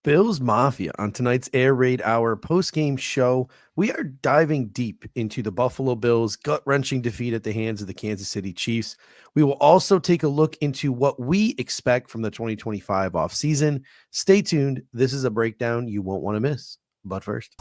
Bills Mafia on tonight's Air Raid Hour post-game show. We are diving deep into the Buffalo Bills' gut-wrenching defeat at the hands of the Kansas City Chiefs. We will also take a look into what we expect from the 2025 offseason. Stay tuned. This is a breakdown you won't want to miss. But first,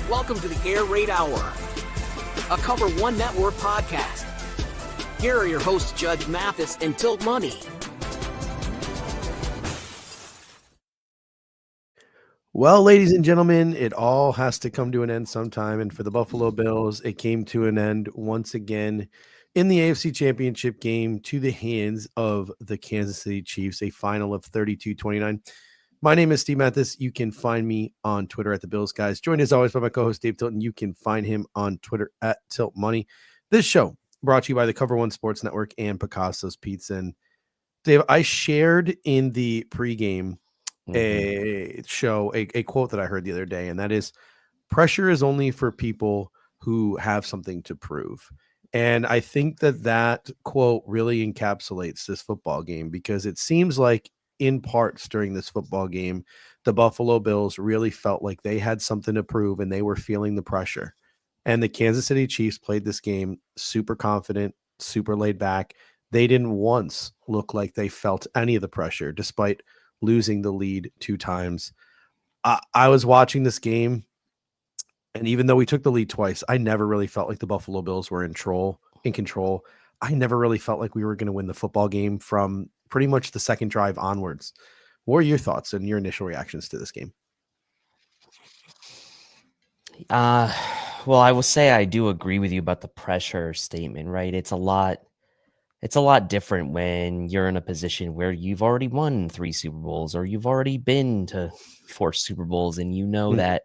welcome to the Air Raid Hour, a Cover One Network podcast. Here are your hosts, Judge Mathis and Tilt Money. well, ladies and gentlemen, it all has to come to an end sometime. And for the Buffalo Bills, it came to an end once again in the AFC Championship game to the hands of the Kansas City Chiefs, a final of 32-29. My name is Steve Mathis. You can find me on Twitter at The Bills Guys. Joined as always by my co-host Dave Tilton. You can find him on Twitter at Tilt Money. This show brought to you by the Cover One Sports Network and Picasso's Pizza. And Dave, I shared in the pregame a quote that I heard the other day, and that is, pressure is only for people who have something to prove. And I think that quote really encapsulates this football game, because it seems like in parts during this football game, the Buffalo Bills really felt like they had something to prove and they were feeling the pressure. And the Kansas City Chiefs played this game super confident, super laid back. They didn't once look like they felt any of the pressure, despite losing the lead 2 times. I was watching this game, and even though we took the lead twice, I never really felt like the Buffalo Bills were in control. I never really felt like we were going to win the football game from pretty much the second drive onwards. What are your thoughts and your initial reactions to this game? Well, I will say I do agree with you about the pressure statement, right? It's a lot different when you're in a position where you've already won 3 Super Bowls or you've already been to 4 Super Bowls, and you know that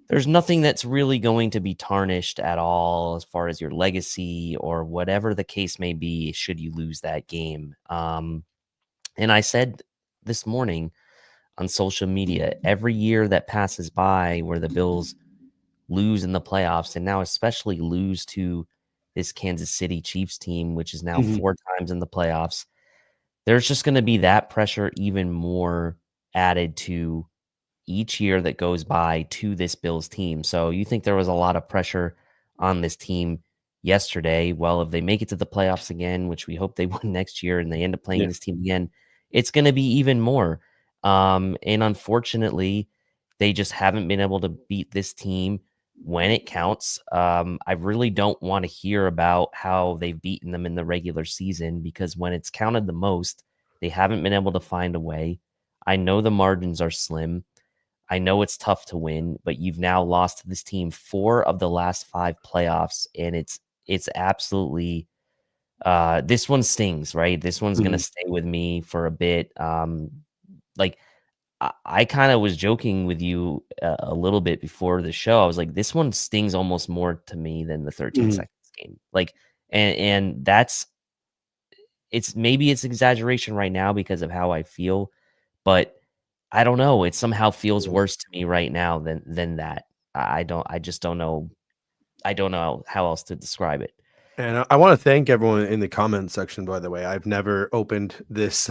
there's nothing that's really going to be tarnished at all as far as your legacy or whatever the case may be should you lose that game. And I said this morning on social media, every year that passes by where the Bills lose in the playoffs, and now especially lose to this Kansas City Chiefs team, which is now 4 times in the playoffs, there's just going to be that pressure even more added to each year that goes by to this Bills team. So you think there was a lot of pressure on this team yesterday. Well, if they make it to the playoffs again, which we hope they win next year, and they end up playing this team again, it's going to be even more. And unfortunately, they just haven't been able to beat this team when it counts. I really don't want to hear about how they've beaten them in the regular season, because when it's counted the most, they haven't been able to find a way. I know the margins are slim. I know it's tough to win, but you've now lost to this team 4 of the last 5 playoffs, and it's absolutely this one stings, right? This one's gonna stay with me for a bit. Like I kind of was joking with you a little bit before the show. I was like, this one stings almost more to me than the 13 seconds game. Like, and that's maybe it's exaggeration right now because of how I feel, but I don't know. It somehow feels worse to me right now than that. I just don't know. I don't know how else to describe it. And I want to thank everyone in the comments section, by the way. I've never opened this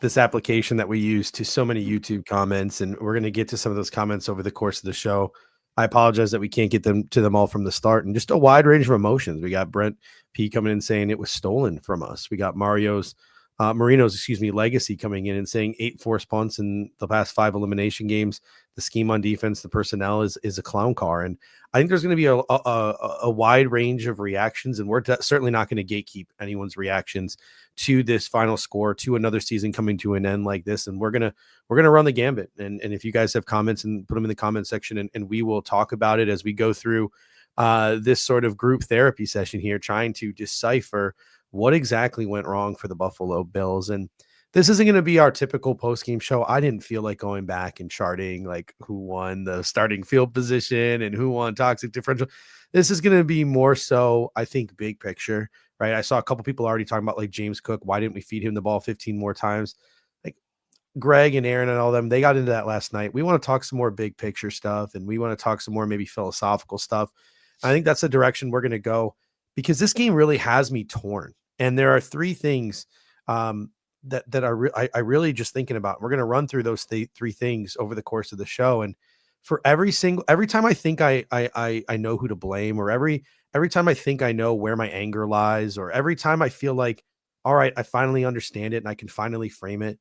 this application that we use to so many YouTube comments, and we're going to get to some of those comments over the course of the show. I apologize that we can't get to them all from the start, and just a wide range of emotions. We got Brent P coming in saying it was stolen from us. We got Marino's legacy coming in and saying 8 forced punts in the past 5 elimination games. The scheme on defense, the personnel is a clown car. And I think there's going to be a wide range of reactions, and we're certainly not going to gatekeep anyone's reactions to this final score, to another season coming to an end like this. And we're going to run the gambit. And if you guys have comments, and put them in the comment section, and we will talk about it as we go through this sort of group therapy session here, trying to decipher what exactly went wrong for the Buffalo Bills. And this isn't going to be our typical post-game show. I didn't feel like going back and charting like who won the starting field position and who won toxic differential. This is going to be more so, I think, big picture, right? I saw a couple people already talking about like James Cook. Why didn't we feed him the ball 15 more times? Like Greg and Aaron and all them, they got into that last night. We want to talk some more big picture stuff, and we want to talk some more maybe philosophical stuff. I think that's the direction we're going to go, because this game really has me torn. And there are three things that I really just thinking about. We're going to run through those three things over the course of the show. And for every time I think I know who to blame, or every time I think I know where my anger lies, or every time I feel like, all right, I finally understand it and I can finally frame it,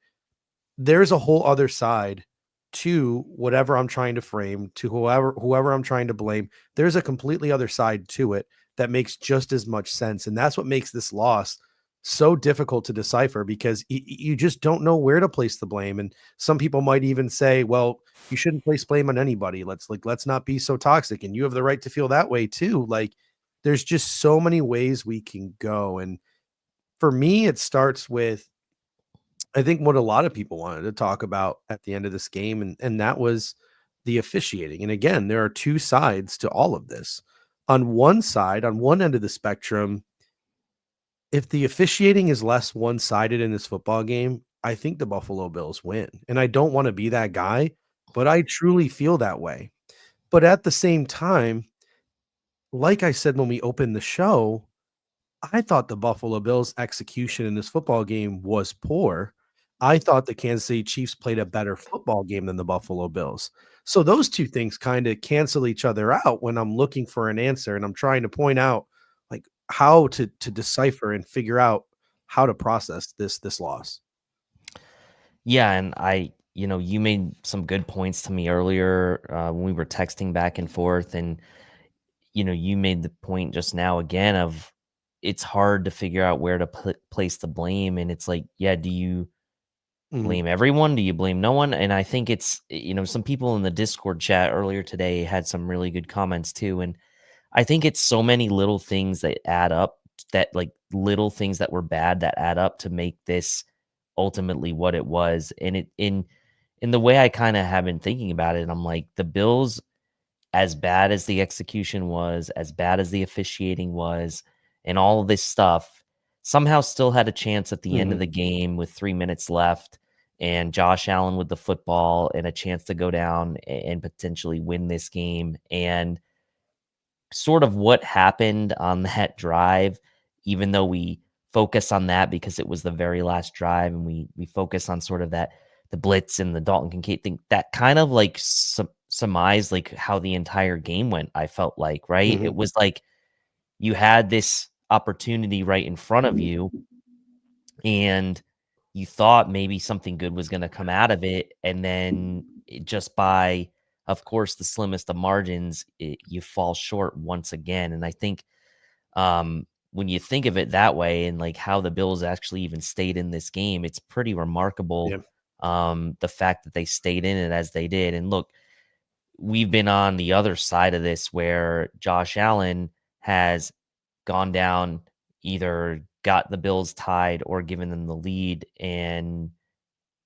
there's a whole other side to whatever I'm trying to frame, to whoever I'm trying to blame. There's a completely other side to it that makes just as much sense. And that's what makes this loss so difficult to decipher, because you just don't know where to place the blame. And some people might even say, well, you shouldn't place blame on anybody. Let's not be so toxic. And you have the right to feel that way too. Like, there's just so many ways we can go. And for me, it starts with, I think, what a lot of people wanted to talk about at the end of this game, and that was the officiating. And again, there are two sides to all of this. On one side, on one end of the spectrum, if the officiating is less one-sided in this football game, I think the Buffalo Bills win. And I don't want to be that guy, but I truly feel that way. But at the same time, like I said when we opened the show, I thought the Buffalo Bills' execution in this football game was poor. I thought the Kansas City Chiefs played a better football game than the Buffalo Bills. So those two things kind of cancel each other out when I'm looking for an answer, and I'm trying to point out like how to decipher and figure out how to process this loss. Yeah, and you made some good points to me earlier when we were texting back and forth, and you made the point just now again of it's hard to figure out where to place the blame, and it's like, yeah, do you blame everyone? Do you blame no one? And I think it's, some people in the Discord chat earlier today had some really good comments too, and I think it's so many little things that add up, that like little things that were bad that add up to make this ultimately what it was. And it in the way I kind of have been thinking about it, I'm like, the Bills, as bad as the execution was, as bad as the officiating was, and all of this stuff, somehow still had a chance at the end of the game with 3 minutes left, and Josh Allen with the football and a chance to go down and potentially win this game. And sort of what happened on that drive, even though we focus on that because it was the very last drive, and we focus on sort of that, the blitz and the Dalton Kincaid thing, that kind of like surmised like how the entire game went, I felt like, right? It was like you had this opportunity right in front of you, and you thought maybe something good was going to come out of it, and then just by, of course, the slimmest of margins, you fall short once again. And I think when you think of it that way, and like how the Bills actually even stayed in this game, it's pretty remarkable. Yeah. The fact that they stayed in it as they did. And look, we've been on the other side of this where Josh Allen has gone down, either got the Bills tied or given them the lead, and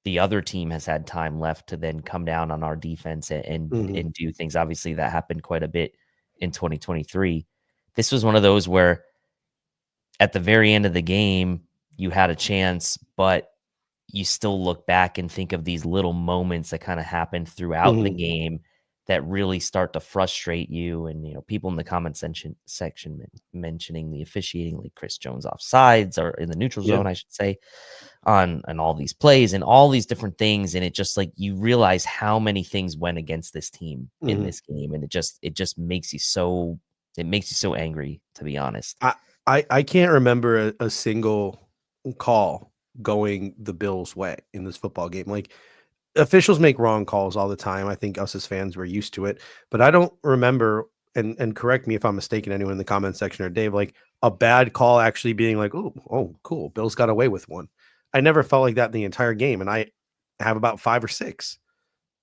the other team has had time left to then come down on our defense and do things. Obviously, that happened quite a bit in 2023. This was one of those where at the very end of the game, you had a chance, but you still look back and think of these little moments that kind of happened throughout the game that really start to frustrate you. And, people in the comment section mentioning the officiating, like Chris Jones offsides, or in the neutral zone, I should say, on all these plays and all these different things. And it just, like, you realize how many things went against this team in this game. And it just makes you so angry, to be honest. I can't remember a single call going the Bills' way in this football game. Like, officials make wrong calls all the time. I think us as fans were used to it, but I don't remember, and correct me if I'm mistaken, anyone in the comment section or Dave, like a bad call actually being like, oh, cool, Bills got away with one. I never felt like that the entire game, and I have about 5 or 6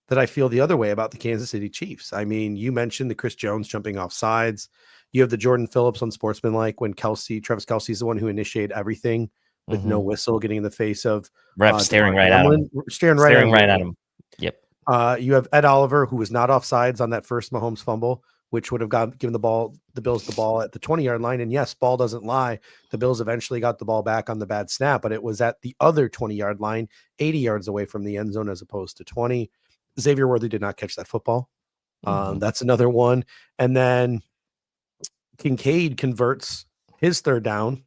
that I feel the other way about the Kansas City Chiefs. I mean, you mentioned the Chris Jones jumping off sides. You have the Jordan Phillips on sportsmanlike when Travis Kelce is the one who initiated everything with no whistle, getting in the face of ref staring Devon right at him. staring right at him. Yep. You have Ed Oliver, who was not offsides on that first Mahomes fumble, which would have given the Bills the ball at the 20-yard line. And yes, ball doesn't lie. The Bills eventually got the ball back on the bad snap, but it was at the other 20-yard line, 80 yards away from the end zone as opposed to 20. Xavier Worthy did not catch that football. That's another one. And then Kincaid converts his third down.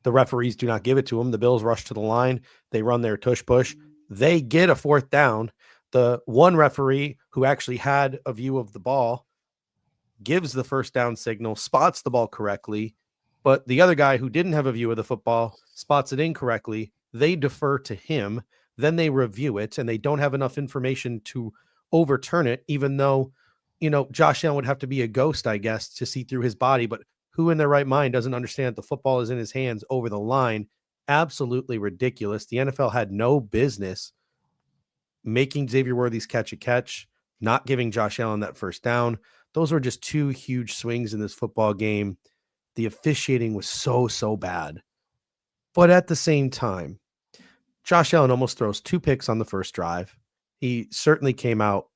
The referees do not give it to him. The Bills rush to the line. They run their tush push. They get a fourth down. The one referee who actually had a view of the ball gives the first down signal, spots the ball correctly, but the other guy who didn't have a view of the football spots it incorrectly. They defer to him. Then they review it, and they don't have enough information to overturn it, even though, Josh Allen would have to be a ghost, I guess, to see through his body. But who in their right mind doesn't understand that the football is in his hands over the line? Absolutely ridiculous. The NFL had no business making Xavier Worthy's catch a catch, not giving Josh Allen that first down. Those were just two huge swings in this football game. The officiating was so bad. But at the same time, Josh Allen almost throws 2 picks on the first drive. He certainly came out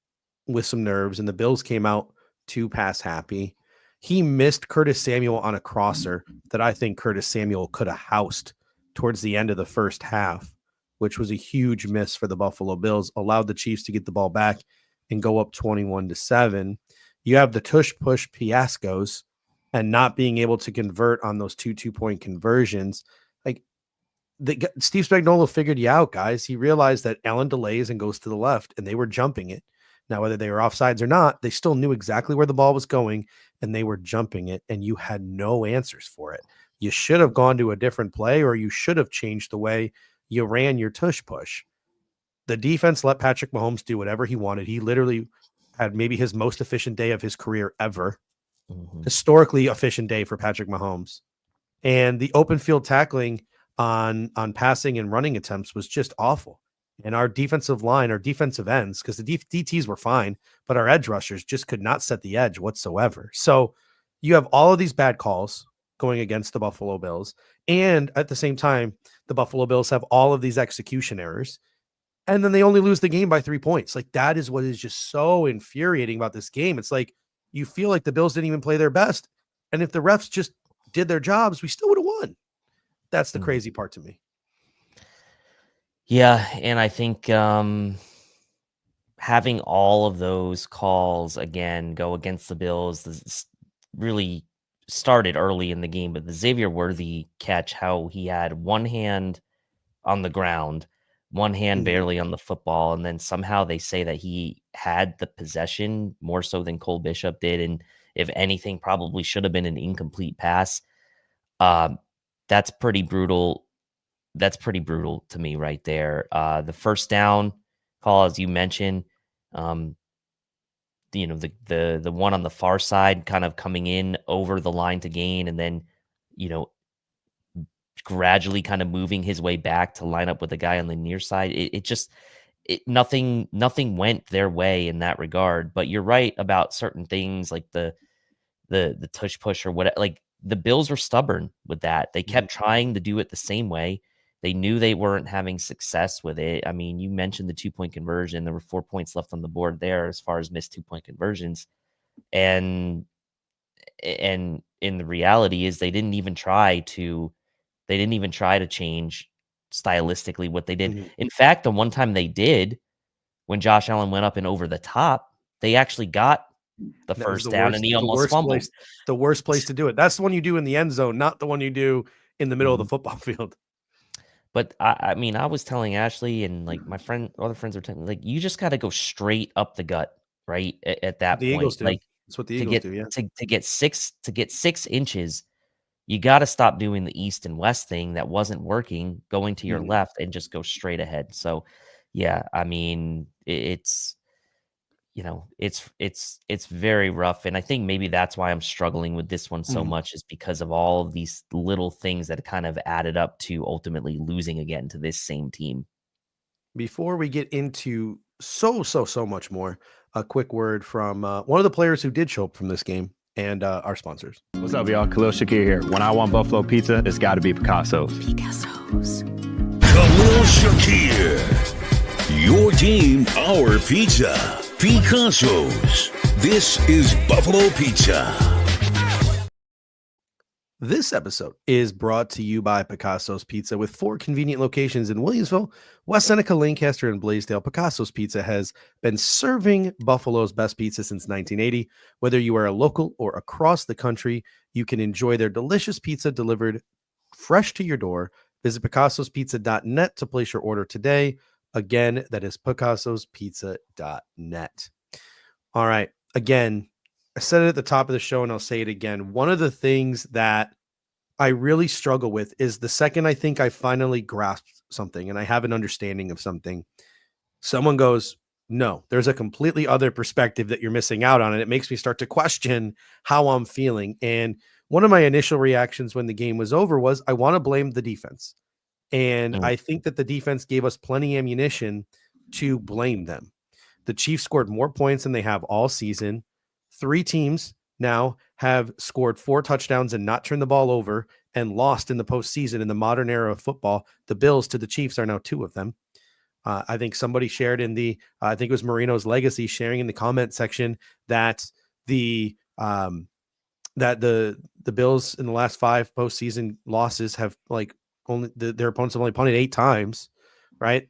with some nerves, and the Bills came out 2 pass happy. He missed Curtis Samuel on a crosser that I think Curtis Samuel could have housed towards the end of the first half, which was a huge miss for the Buffalo Bills, allowed the Chiefs to get the ball back and go up 21-7. You have the tush push fiascos and not being able to convert on those 2 2-point conversions. Like, Steve Spagnuolo figured you out, guys. He realized that Allen delays and goes to the left, and they were jumping it. Now, whether they were offsides or not, they still knew exactly where the ball was going, and they were jumping it, and you had no answers for it. You should have gone to a different play, or you should have changed the way you ran your tush push. The defense let Patrick Mahomes do whatever he wanted. He literally had maybe his most efficient day of his career ever. Historically efficient day for Patrick Mahomes. And the open field tackling on passing and running attempts was just awful. And our defensive line, our defensive ends, because the DTs were fine, but our edge rushers just could not set the edge whatsoever. So you have all of these bad calls going against the Buffalo Bills. And at the same time, the Buffalo Bills have all of these execution errors. And then they only lose the game by 3 points. Like, that is what is just so infuriating about this game. It's like you feel like the Bills didn't even play their best. And if the refs just did their jobs, we still would have won. That's the crazy part to me. Yeah, and I think having all of those calls again go against the Bills really started early in the game. But the Xavier Worthy catch, how he had one hand on the ground, one hand barely on the football, and then somehow they say that he had the possession more so than Cole Bishop did, and if anything, probably should have been an incomplete pass. That's pretty brutal. That's pretty brutal to me right there. The first down call, as you mentioned, the one on the far side kind of coming in over the line to gain, and then, gradually kind of moving his way back to line up with the guy on the near side. Nothing went their way in that regard. But you're right about certain things like the tush push or whatever. Like, the Bills were stubborn with that. They kept trying to do it the same way. They knew they weren't having success with it. I mean, you mentioned the 2-point conversion. There were 4 points left on the board there as far as missed 2-point conversions. And in the reality is they didn't even try to change stylistically what they did. In fact, the one time they did, when Josh Allen went up and over the top, they actually got the first down, and he almost fumbled. The worst place to do it. That's the one you do in the end zone, not the one you do in the middle of the football field. But I mean, I was telling Ashley and like my other friends were telling me, like, you just got to go straight up the gut, right? At that point, Eagles do. Like, that's what the Eagles do. Yeah. To get 6 inches, you got to stop doing the east and west thing that wasn't working, going to your left, and just go straight ahead. So, yeah, I mean, it's very rough. And I think maybe that's why I'm struggling with this one so much, is because of all of these little things that kind of added up to ultimately losing again to this same team. Before we get into so much more, a quick word from one of the players who did show up from this game and our sponsors. What's up, y'all? Khalil Shakir here. When I want Buffalo pizza, it's got to be Picasso's. Khalil Shakir. Your team, our pizza. Picasso's. This is Buffalo Pizza. This episode is brought to you by Picasso's Pizza. With 4 convenient locations in Williamsville, West Seneca, Lancaster, and Blaisdell, Picasso's Pizza has been serving Buffalo's best pizza since 1980. Whether you are a local or across the country, you can enjoy their delicious pizza delivered fresh to your door. Visit picassospizza.net to place your order today. Again, that is picassospizza.net. All right. Again, I said it at the top of the show and I'll say it again. One of the things that I really struggle with is the second I think I finally grasped something and I have an understanding of something, someone goes, no, there's a completely other perspective that you're missing out on. And it makes me start to question how I'm feeling. And one of my initial reactions when the game was over was I want to blame the defense. And I think that the defense gave us plenty of ammunition to blame them. The Chiefs scored more points than they have all season. 3 teams now have scored 4 touchdowns and not turned the ball over and lost in the postseason in the modern era of football. The Bills to the Chiefs are now 2 of them. I think somebody shared in the, I think it was Marino's Legacy sharing in the comment section that the Bills in the last 5 postseason losses have like only their opponents have only punted 8 times, right?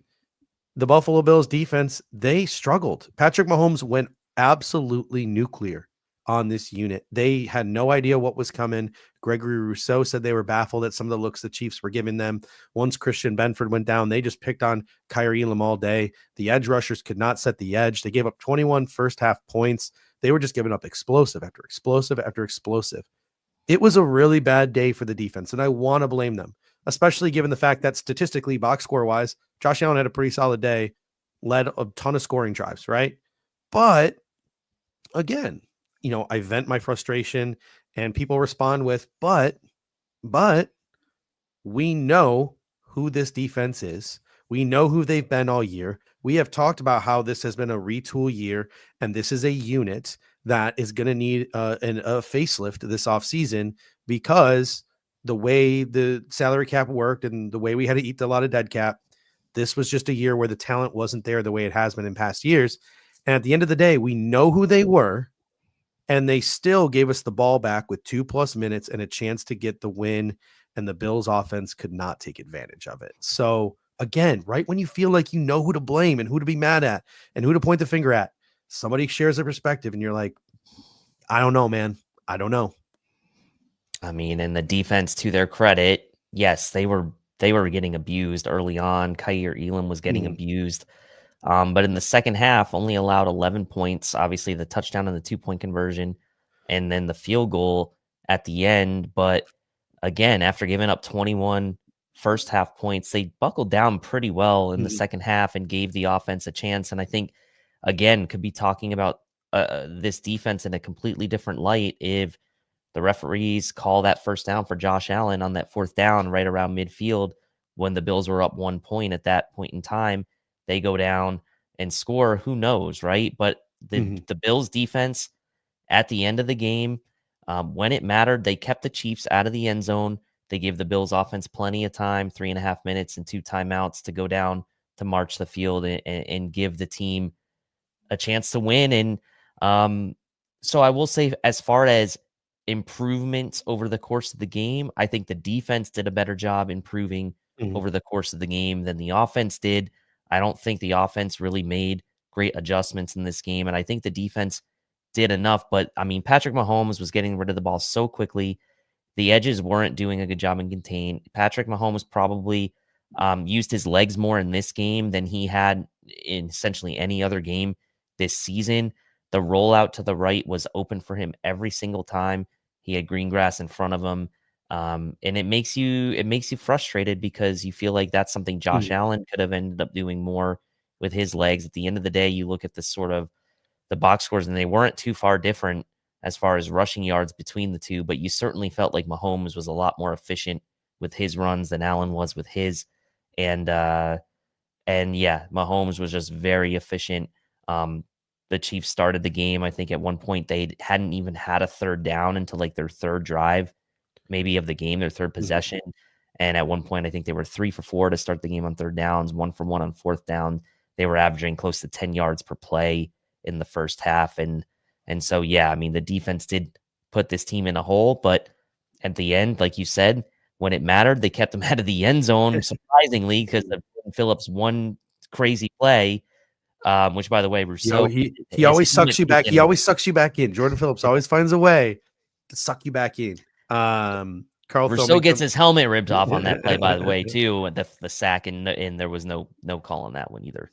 The Buffalo Bills defense, they struggled. Patrick Mahomes went absolutely nuclear on this unit. They had no idea what was coming. Gregory Rousseau said they were baffled at some of the looks the Chiefs were giving them. Once Christian Benford went down, they just picked on Kyrie Elam all day. The edge rushers could not set the edge. They gave up 21 first half points. They were just giving up explosive after explosive after explosive. It was a really bad day for the defense, and I want to blame them, especially given the fact that statistically, box score wise, Josh Allen had a pretty solid day, led a ton of scoring drives, right? But again, you know, I vent my frustration and people respond with, but we know who this defense is. We know who they've been all year. We have talked about how this has been a retool year, and this is a unit that is going to need a facelift this offseason because the way the salary cap worked and the way we had to eat a lot of dead cap, this was just a year where the talent wasn't there the way it has been in past years. And at the end of the day, we know who they were, and they still gave us the ball back with 2+ minutes and a chance to get the win, and the Bills offense could not take advantage of it. So again, right when you feel like you know who to blame and who to be mad at and who to point the finger at, somebody shares a perspective and you're like, I don't know, man. I don't know. I mean, and the defense, to their credit, yes, they were getting abused early on. Kyrie Elam was getting abused. But in the second half, only allowed 11 points, obviously the touchdown and the 2-point conversion, and then the field goal at the end. But again, after giving up 21 first half points, they buckled down pretty well in the second half and gave the offense a chance. And I think, again, could be talking about this defense in a completely different light if the referees call that first down for Josh Allen on that 4th down right around midfield when the Bills were up 1 point at that point in time. They go down and score. Who knows, right? But the Bills defense at the end of the game, when it mattered, they kept the Chiefs out of the end zone. They gave the Bills offense plenty of time, 3.5 minutes and 2 timeouts to go down to march the field and give the team a chance to win. And so I will say, as far as improvements over the course of the game, I think the defense did a better job improving over the course of the game than the offense did. I don't think the offense really made great adjustments in this game, and I think the defense did enough. But I mean, Patrick Mahomes was getting rid of the ball so quickly. The edges weren't doing a good job in contain. Patrick Mahomes probably used his legs more in this game than he had in essentially any other game this season. The rollout to the right was open for him every single time. He had green grass in front of him. And it makes you frustrated because you feel like that's something Josh Allen could have ended up doing more with his legs. At the end of the day, you look at the sort of the box scores, and they weren't too far different as far as rushing yards between the two, but you certainly felt like Mahomes was a lot more efficient with his runs than Allen was with his. And yeah, Mahomes was just very efficient. the Chiefs started the game. I think at one point they hadn't even had a third down until like their third drive, maybe of the game, their third possession. And at one point, I think they were 3 for 4 to start the game on third downs, 1 for 1 on fourth down. They were averaging close to 10 yards per play in the first half. And so, yeah, I mean, the defense did put this team in a hole, but at the end, like you said, when it mattered, they kept them out of the end zone, surprisingly, because of Phillips' one crazy play, which, by the way, Rousseau, he always sucks you back. He always sucks you back in. Jordan Phillips always finds a way to suck you back in. Carl Rousseau gets his helmet ripped off on that play, by the way, too. The sack, and there was no call on that one either.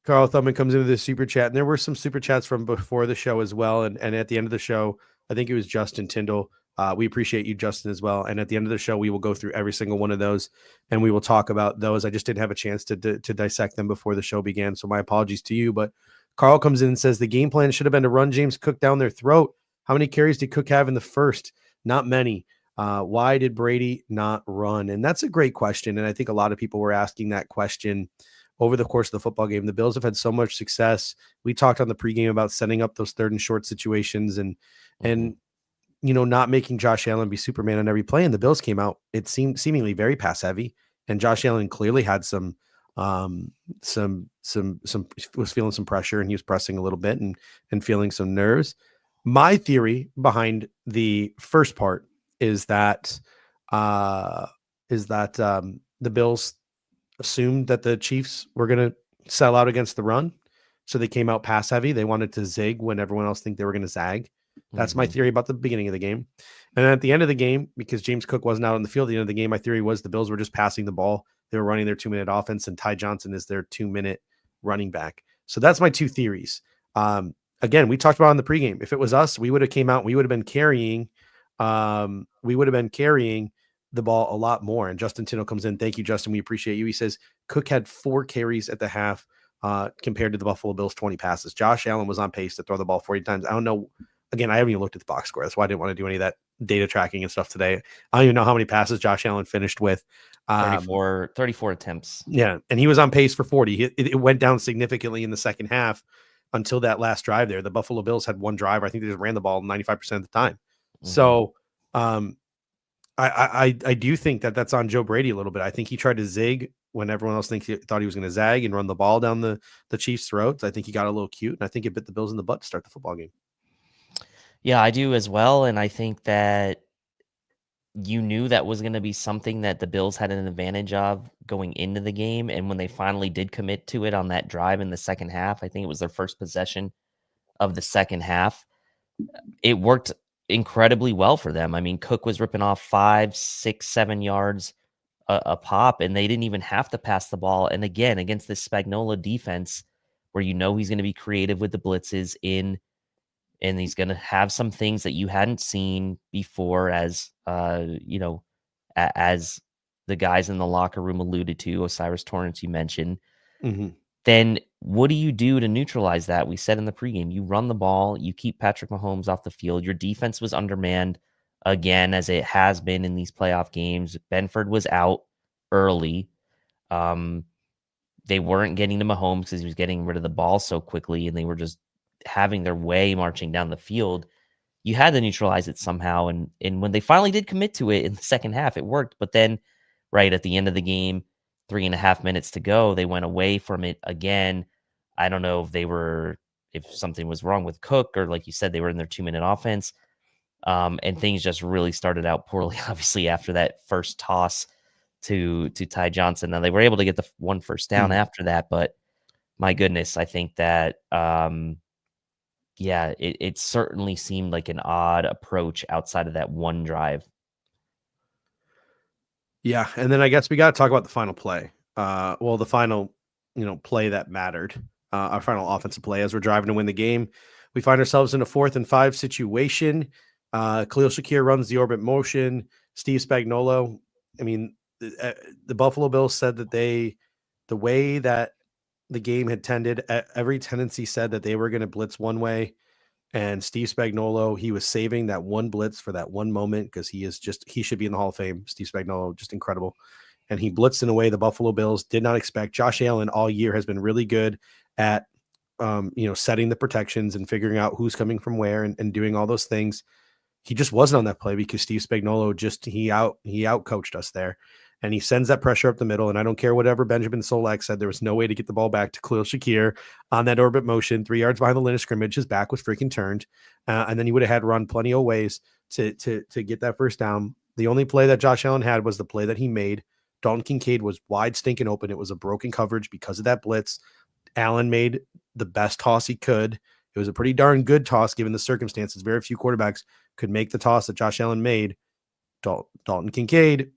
Carl Thumman comes into the super chat, and there were some super chats from before the show as well. And at the end of the show, I think it was Justin Tyndall. We appreciate you, Justin, as well. And at the end of the show, we will go through every single one of those, and we will talk about those. I just didn't have a chance to dissect them before the show began, so my apologies to you. But Carl comes in and says the game plan should have been to run James Cook down their throat. How many carries did Cook have in the first? Not many. Why did Brady not run? And that's a great question. And I think a lot of people were asking that question over the course of the football game. The Bills have had so much success. We talked on the pregame about setting up those third and short situations and not making Josh Allen be Superman on every play. And the Bills came out, it seemed seemingly very pass heavy. And Josh Allen clearly had was feeling some pressure, and he was pressing a little bit and feeling some nerves. My theory behind the first part is that the Bills assumed that the Chiefs were going to sell out against the run. So they came out pass heavy. They wanted to zig when everyone else think they were going to zag. That's my theory about the beginning of the game. And then at the end of the game, because James Cook wasn't out on the field at the end of the game, my theory was the Bills were just passing the ball. They were running their 2-minute offense, and Ty Johnson is their 2-minute running back. So that's my two theories. Again, we talked about in the pregame. If it was us, we would have came out. We would have been carrying. We would have been carrying the ball a lot more. And Justin Tino comes in. Thank you, Justin. We appreciate you. He says Cook had 4 carries at the half compared to the Buffalo Bills 20 passes. Josh Allen was on pace to throw the ball 40 times. I don't know. Again, I haven't even looked at the box score. That's why I didn't want to do any of that data tracking and stuff today. I don't even know how many passes Josh Allen finished with. 34 attempts. Yeah. And he was on pace for 40. It went down significantly in the second half until that last drive there. The Buffalo Bills had one drive. I think they just ran the ball 95% of the time. So I do think that that's on Joe Brady a little bit. I think he tried to zig when everyone else thought he was going to zag and run the ball down the Chiefs' throats. I think he got a little cute, and I think it bit the Bills in the butt to start the football game. Yeah, I do as well. And I think that you knew that was going to be something that the Bills had an advantage of going into the game. And when they finally did commit to it on that drive in the second half, I think it was their first possession of the second half, it worked incredibly well for them. I mean, Cook was ripping off 5, 6, 7 yards a pop, and they didn't even have to pass the ball. And again, against this Spagnuolo defense, where he's going to be creative with the blitzes and he's going to have some things that you hadn't seen before, as as the guys in the locker room alluded to, Osiris Torrance you mentioned. Then what do you do to neutralize that? We said in the pregame, you run the ball, you keep Patrick Mahomes off the field. Your defense was undermanned again, as it has been in these playoff games. Benford was out early. They weren't getting to Mahomes because he was getting rid of the ball so quickly, and they were just having their way marching down the field. You had to neutralize it somehow. And when they finally did commit to it in the second half, it worked. But then right at the end of the game, 3.5 minutes to go, they went away from it again. I don't know if something was wrong with Cook, or like you said, they were in their 2-minute offense. And things just really started out poorly, obviously, after that first toss to Ty Johnson. Now they were able to get the one first down after that, but my goodness, I think that, it certainly seemed like an odd approach outside of that one drive. Yeah, and then I guess we got to talk about the final play. The final, play that mattered. Our final offensive play as we're driving to win the game. We find ourselves in a 4th and 5 situation. Khalil Shakir runs the orbit motion. Steve Spagnuolo. I mean, the Buffalo Bills said that the way that the game had tended, every tendency said that they were going to blitz one way. And Steve Spagnuolo, he was saving that one blitz for that one moment, because he should be in the Hall of Fame. Steve Spagnuolo, just incredible. And he blitzed in a way the Buffalo Bills did not expect. Josh Allen all year has been really good at setting the protections and figuring out who's coming from where and doing all those things. He just wasn't on that play because Steve Spagnuolo he out coached us there. And he sends that pressure up the middle. And I don't care whatever Benjamin Solak said, there was no way to get the ball back to Khalil Shakir on that orbit motion, 3 yards behind the line of scrimmage. His back was freaking turned. And then he would have had run plenty of ways to get that first down. The only play that Josh Allen had was the play that he made. Dalton Kincaid was wide stinking open. It was a broken coverage because of that blitz. Allen made the best toss he could. It was a pretty darn good toss given the circumstances. Very few quarterbacks could make the toss that Josh Allen made. Dalton Kincaid.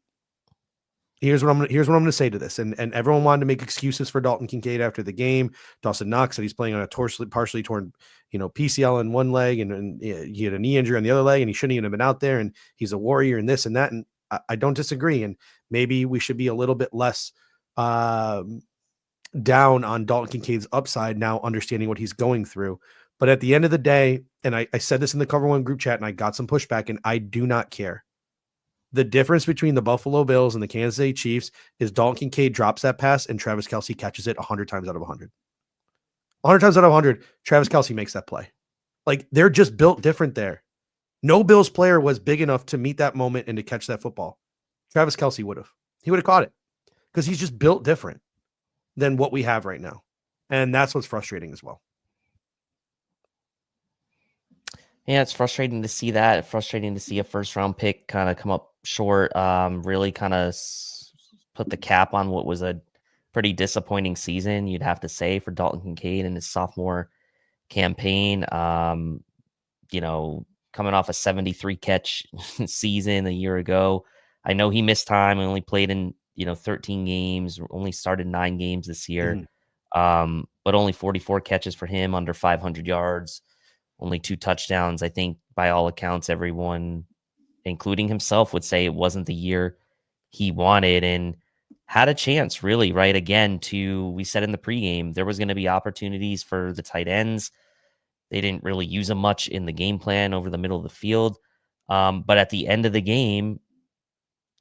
Here's what I'm going to say to this. And everyone wanted to make excuses for Dalton Kincaid after the game. Dawson Knox said he's playing on a partially torn, PCL in one leg and he had a knee injury on the other leg and he shouldn't even have been out there. And he's a warrior and this and that. And I don't disagree. And maybe we should be a little bit less down on Dalton Kincaid's upside now, understanding what he's going through. But at the end of the day, and I said this in the Cover One group chat and I got some pushback and I do not care. The difference between the Buffalo Bills and the Kansas City Chiefs is Dalton Kincaid drops that pass and Travis Kelce catches it 100 times out of 100. 100 times out of 100, Travis Kelce makes that play. Like, they're just built different there. No Bills player was big enough to meet that moment and to catch that football. Travis Kelce would have. He would have caught it because he's just built different than what we have right now. And that's what's frustrating as well. Yeah, it's frustrating to see that. Frustrating to see a first-round pick kind of come up short. Really kind of put the cap on what was a pretty disappointing season, you'd have to say, for Dalton Kincaid in his sophomore campaign. Coming off a 73 catch season a year ago. I know he missed time and only played in 13 games, only started 9 games this year. But only 44 catches for him, under 500 yards. Only 2 touchdowns. I think by all accounts, everyone, including himself, would say it wasn't the year he wanted and had a chance, really, right? Again, we said in the pregame, there was going to be opportunities for the tight ends. They didn't really use them much in the game plan over the middle of the field. But at the end of the game,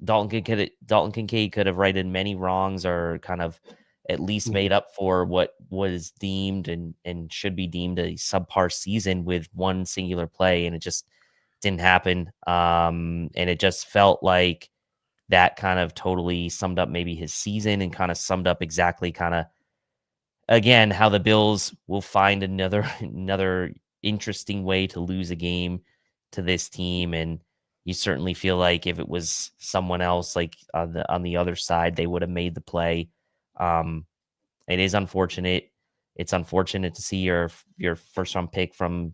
Dalton Kincaid could have righted many wrongs or kind of at least made up for what was deemed and should be deemed a subpar season with one singular play, and it just didn't happen. And it just felt like that kind of totally summed up maybe his season and kind of summed up exactly kind of, again, how the Bills will find another interesting way to lose a game to this team. And you certainly feel like if it was someone else, like on the other side, they would have made the play. It is unfortunate. It's unfortunate to see your first round pick from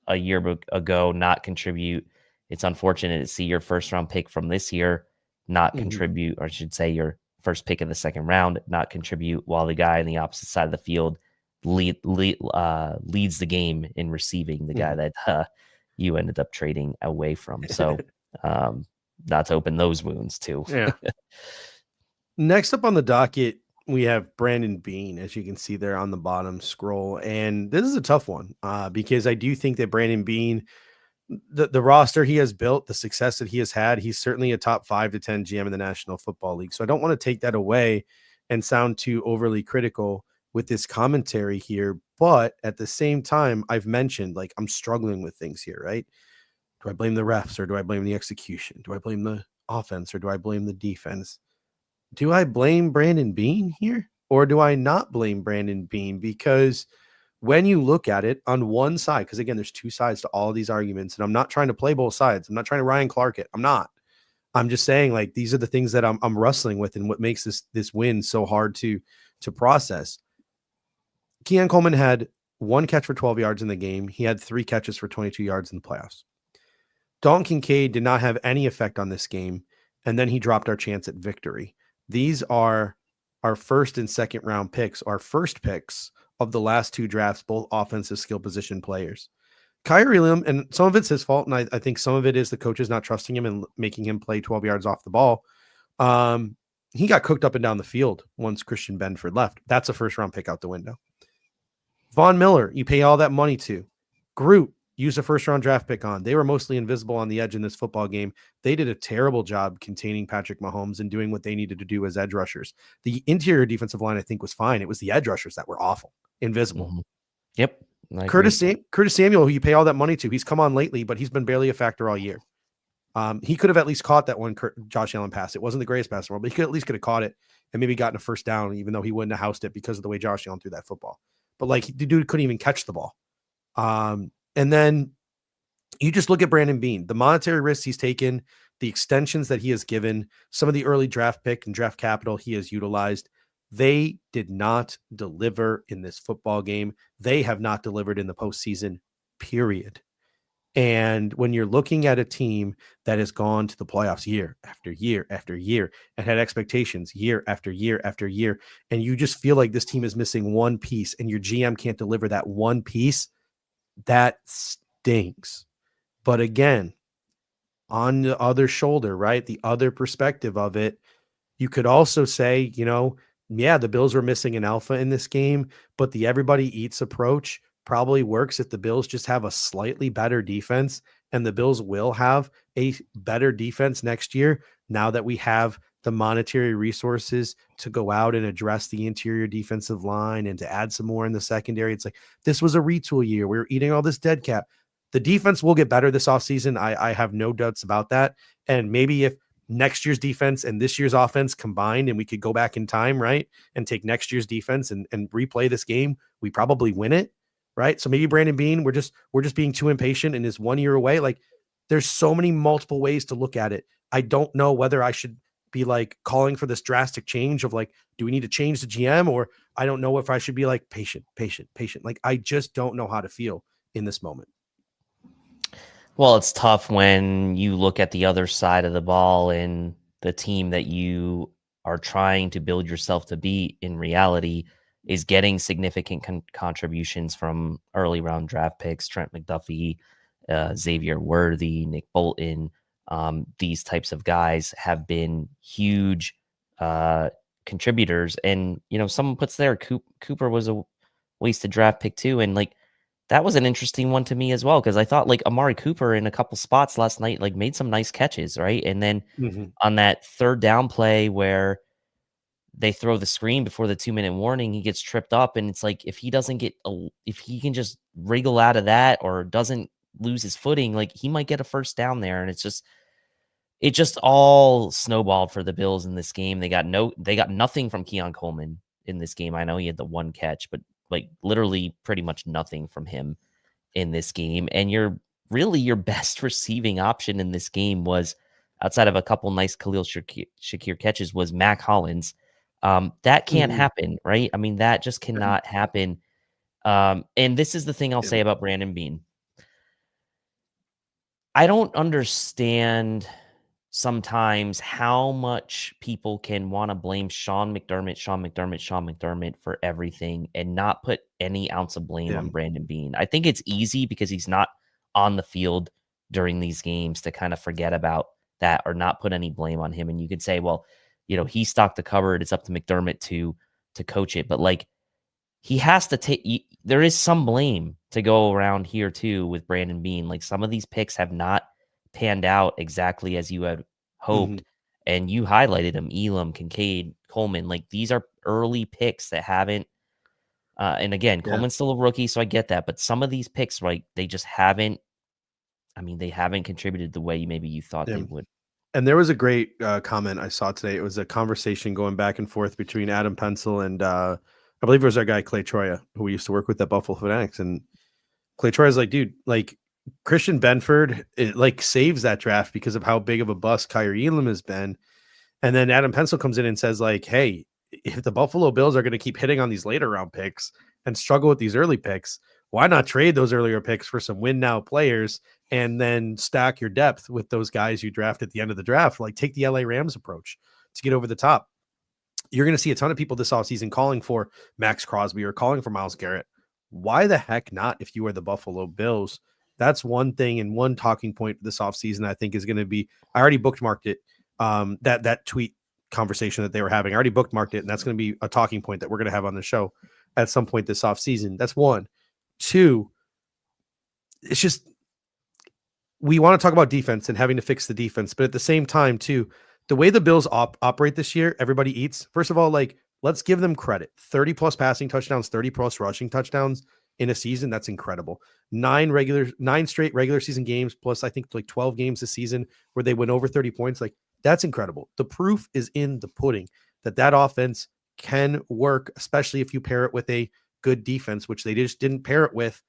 a year ago not contribute. It's unfortunate to see your first round pick from this year not contribute, or I should say your first pick of the second round not contribute, while the guy on the opposite side of the field leads the game in receiving, the guy that you ended up trading away from. So not to open those wounds too. Yeah. Next up on the docket, we have Brandon Beane, as you can see there on the bottom scroll. And this is a tough one because I do think that Brandon Beane, the roster he has built, the success that he has had, he's certainly a top 5 to 10 GM in the National Football League. So I don't want to take that away and sound too overly critical with this commentary here. But at the same time, I've mentioned, like, I'm struggling with things here, right? Do I blame the refs or do I blame the execution? Do I blame the offense or do I blame the defense? Do I blame Brandon Beane here or do I not blame Brandon Beane? Because when you look at it on one side, because again, there's 2 sides to all of these arguments, and I'm not trying to play both sides. I'm not trying to Ryan Clark it. I'm not. I'm just saying, like, these are the things that I'm wrestling with and what makes this win so hard to process. Keon Coleman had 1 catch for 12 yards in the game. He had 3 catches for 22 yards in the playoffs. Dalton Kincaid did not have any effect on this game, and then he dropped our chance at victory. These are our first and second round picks, our first picks of the last 2 drafts, both offensive skill position players. Kyrie Elam, and some of it's his fault, and I think some of it is the coaches not trusting him and making him play 12 yards off the ball. He got cooked up and down the field once Christian Benford left. That's a first-round pick out the window. Von Miller, you pay all that money to. Groot, used a first-round draft pick on. They were mostly invisible on the edge in this football game. They did a terrible job containing Patrick Mahomes and doing what they needed to do as edge rushers. The interior defensive line, I think, was fine. It was the edge rushers that were awful, invisible. Yep. I agree. Curtis Samuel, who you pay all that money to, he's come on lately, but he's been barely a factor all year. He could have at least caught that one Josh Allen pass. It wasn't the greatest pass in the world, but he could at least have caught it and maybe gotten a first down, even though he wouldn't have housed it because of the way Josh Allen threw that football. But like the dude couldn't even catch the ball. And then you just look at Brandon Beane, the monetary risks he's taken, the extensions that he has given, some of the early draft pick and draft capital he has utilized. They did not deliver in this football game. They have not delivered in the postseason, period. And when you're looking at a team that has gone to the playoffs year after year after year and had expectations year after year after year, and you just feel like this team is missing one piece and your GM can't deliver that one piece, that stinks. But again, on the other shoulder, right? The other perspective of it, you could also say, yeah, the Bills were missing an alpha in this game, but the everybody eats approach probably works if the Bills just have a slightly better defense, and the Bills will have a better defense next year now that we have the monetary resources to go out and address the interior defensive line and to add some more in the secondary. It's like, this was a retool year. We were eating all this dead cap. The defense will get better this offseason. I have no doubts about that. And maybe if next year's defense and this year's offense combined, and we could go back in time, right, and take next year's defense and replay this game, we probably win it, right? So maybe Brandon Beane, we're just being too impatient and is 1 year away. Like, there's so many multiple ways to look at it. I don't know whether I should be like calling for this drastic change of like, do we need to change the GM? Or I don't know if I should be like patient. Like, I just don't know how to feel in this moment. Well, it's tough when you look at the other side of the ball and the team that you are trying to build yourself to be in reality is getting significant contributions from early round draft picks, Trent McDuffie, Xavier Worthy, Nick Bolton. These types of guys have been huge contributors. And, someone puts there, Cooper was a wasted draft pick too. And like, that was an interesting one to me as well, because I thought like Amari Cooper in a couple spots last night like made some nice catches, right? And then on that third down play where they throw the screen before the 2-minute warning, he gets tripped up, and it's like if he can just wriggle out of that or doesn't lose his footing, like he might get a first down there. And it just all snowballed for the Bills in this game. They got nothing from Keon Coleman in this game. I know he had the one catch, but like literally pretty much nothing from him in this game. And your best receiving option in this game was, outside of a couple nice Khalil Shakir catches, was Mac Hollins. That can't happen, right? I mean, that just cannot happen. And this is the thing I'll say about Brandon Beane. I don't understand sometimes how much people can want to blame Sean McDermott for everything and not put any ounce of blame on Brandon Beane. I think it's easy because he's not on the field during these games to kind of forget about that or not put any blame on him. And you could say, well, he stocked the cupboard. It's up to McDermott to coach it. But like, he has to take, there is some blame to go around here too with Brandon Beane. Like, some of these picks have not panned out exactly as you had hoped. And you highlighted them: Elam, Kincaid, Coleman. Like, these are early picks that haven't, and again, Coleman's still a rookie, so I get that. But some of these picks, right, they just haven't, they haven't contributed the way maybe you thought they would. And there was a great comment I saw today. It was a conversation going back and forth between Adam Pencil and I believe it was our guy Clay Troya, who we used to work with at Buffalo Fanatics. And Clay Troya's like, dude, like, Christian Benford, it like saves that draft because of how big of a bust Kyrie Elam has been. And then Adam Pencil comes in and says, like, hey, if the Buffalo Bills are going to keep hitting on these later round picks and struggle with these early picks, why not trade those earlier picks for some win now players and then stack your depth with those guys you draft at the end of the draft? Like, take the LA Rams approach to get over the top. You're going to see a ton of people this offseason calling for Max Crosby or calling for Myles Garrett. Why the heck not if you are the Buffalo Bills? That's one thing, and one talking point this offseason I think is going to be, I already bookmarked it, that tweet conversation that they were having. I already bookmarked it, and that's going to be a talking point that we're going to have on the show at some point this offseason. That's one. Two, it's just, we want to talk about defense and having to fix the defense, but at the same time, too, the way the Bills operate this year, everybody eats. First of all, like, let's give them credit. 30 plus passing touchdowns, 30 plus rushing touchdowns. in a season, that's incredible. 9 straight regular season games, plus I think like 12 games this season where they went over 30 points. Like, that's incredible. The proof is in the pudding that offense can work, especially if you pair it with a good defense, which they just didn't pair it with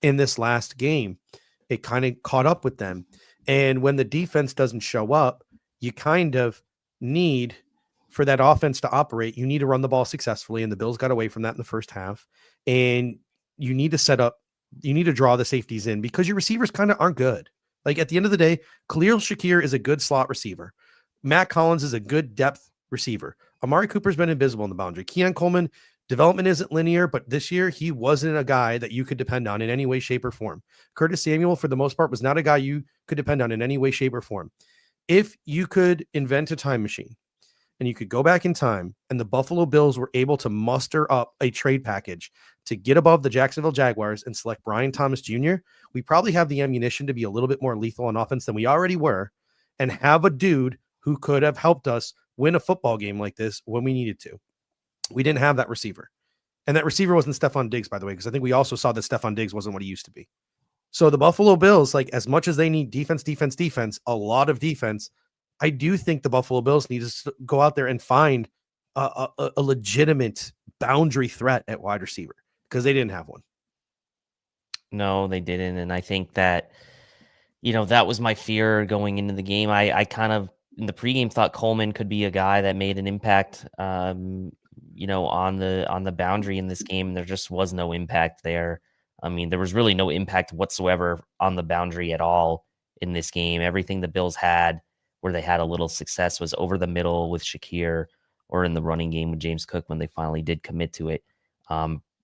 in this last game. It kind of caught up with them. And when the defense doesn't show up, you kind of need for that offense to operate. You need to run the ball successfully. And the Bills got away from that in the first half. And you need to draw the safeties in because your receivers kind of aren't good. Like, at the end of the day, Khalil Shakir is a good slot receiver. Matt Collins is a good depth receiver. Amari Cooper's been invisible in the boundary. Keon Coleman, development isn't linear, but this year he wasn't a guy that you could depend on in any way, shape, or form. Curtis Samuel, for the most part, was not a guy you could depend on in any way, shape, or form. If you could invent a time machine and you could go back in time and the Buffalo Bills were able to muster up a trade package to get above the Jacksonville Jaguars and select Brian Thomas Jr., we probably have the ammunition to be a little bit more lethal on offense than we already were and have a dude who could have helped us win a football game like this when we needed to. We didn't have that receiver. And that receiver wasn't Stephon Diggs, by the way, because I think we also saw that Stephon Diggs wasn't what he used to be. So the Buffalo Bills, like, as much as they need defense, a lot of defense, I do think the Buffalo Bills need to go out there and find a legitimate boundary threat at wide receiver because they didn't have one. No, they didn't. And I think that, that was my fear going into the game. I kind of, in the pregame, thought Coleman could be a guy that made an impact, on the boundary in this game. There just was no impact there. I mean, there was really no impact whatsoever on the boundary at all in this game. Everything the Bills had where they had a little success was over the middle with Shakir or in the running game with James Cook when they finally did commit to it.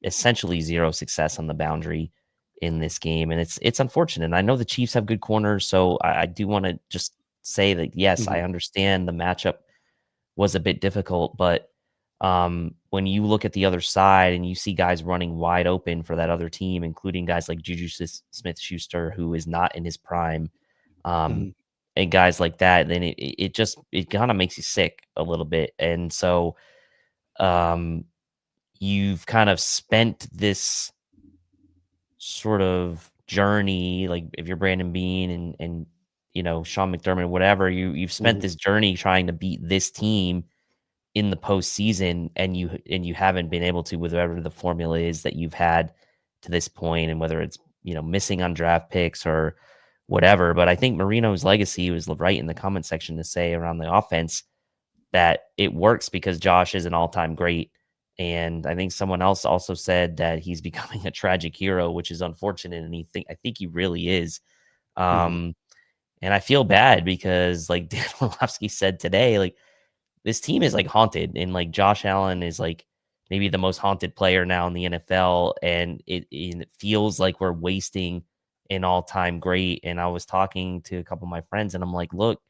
Essentially zero success on the boundary in this game. And it's unfortunate. And I know the Chiefs have good corners, so I do want to just say that, yes, I understand the matchup was a bit difficult, but when you look at the other side and you see guys running wide open for that other team, including guys like Juju Smith-Schuster, who is not in his prime, and guys like that, then it kind of makes you sick a little bit. And so you've kind of spent this sort of journey, like if you're Brandon Beane and Sean McDermott, whatever, you've spent this journey trying to beat this team in the postseason, and you haven't been able to with whatever the formula is that you've had to this point, and whether it's missing on draft picks or whatever. But I think Marino's legacy was right in the comment section to say around the offense that it works because Josh is an all-time great. And I think someone else also said that he's becoming a tragic hero, which is unfortunate. And I think he really is. And I feel bad because, like Dan Orlovsky said today, like, this team is like haunted, and like Josh Allen is like maybe the most haunted player now in the NFL. And it feels like we're wasting an all-time great. And I was talking to a couple of my friends and I'm like, look,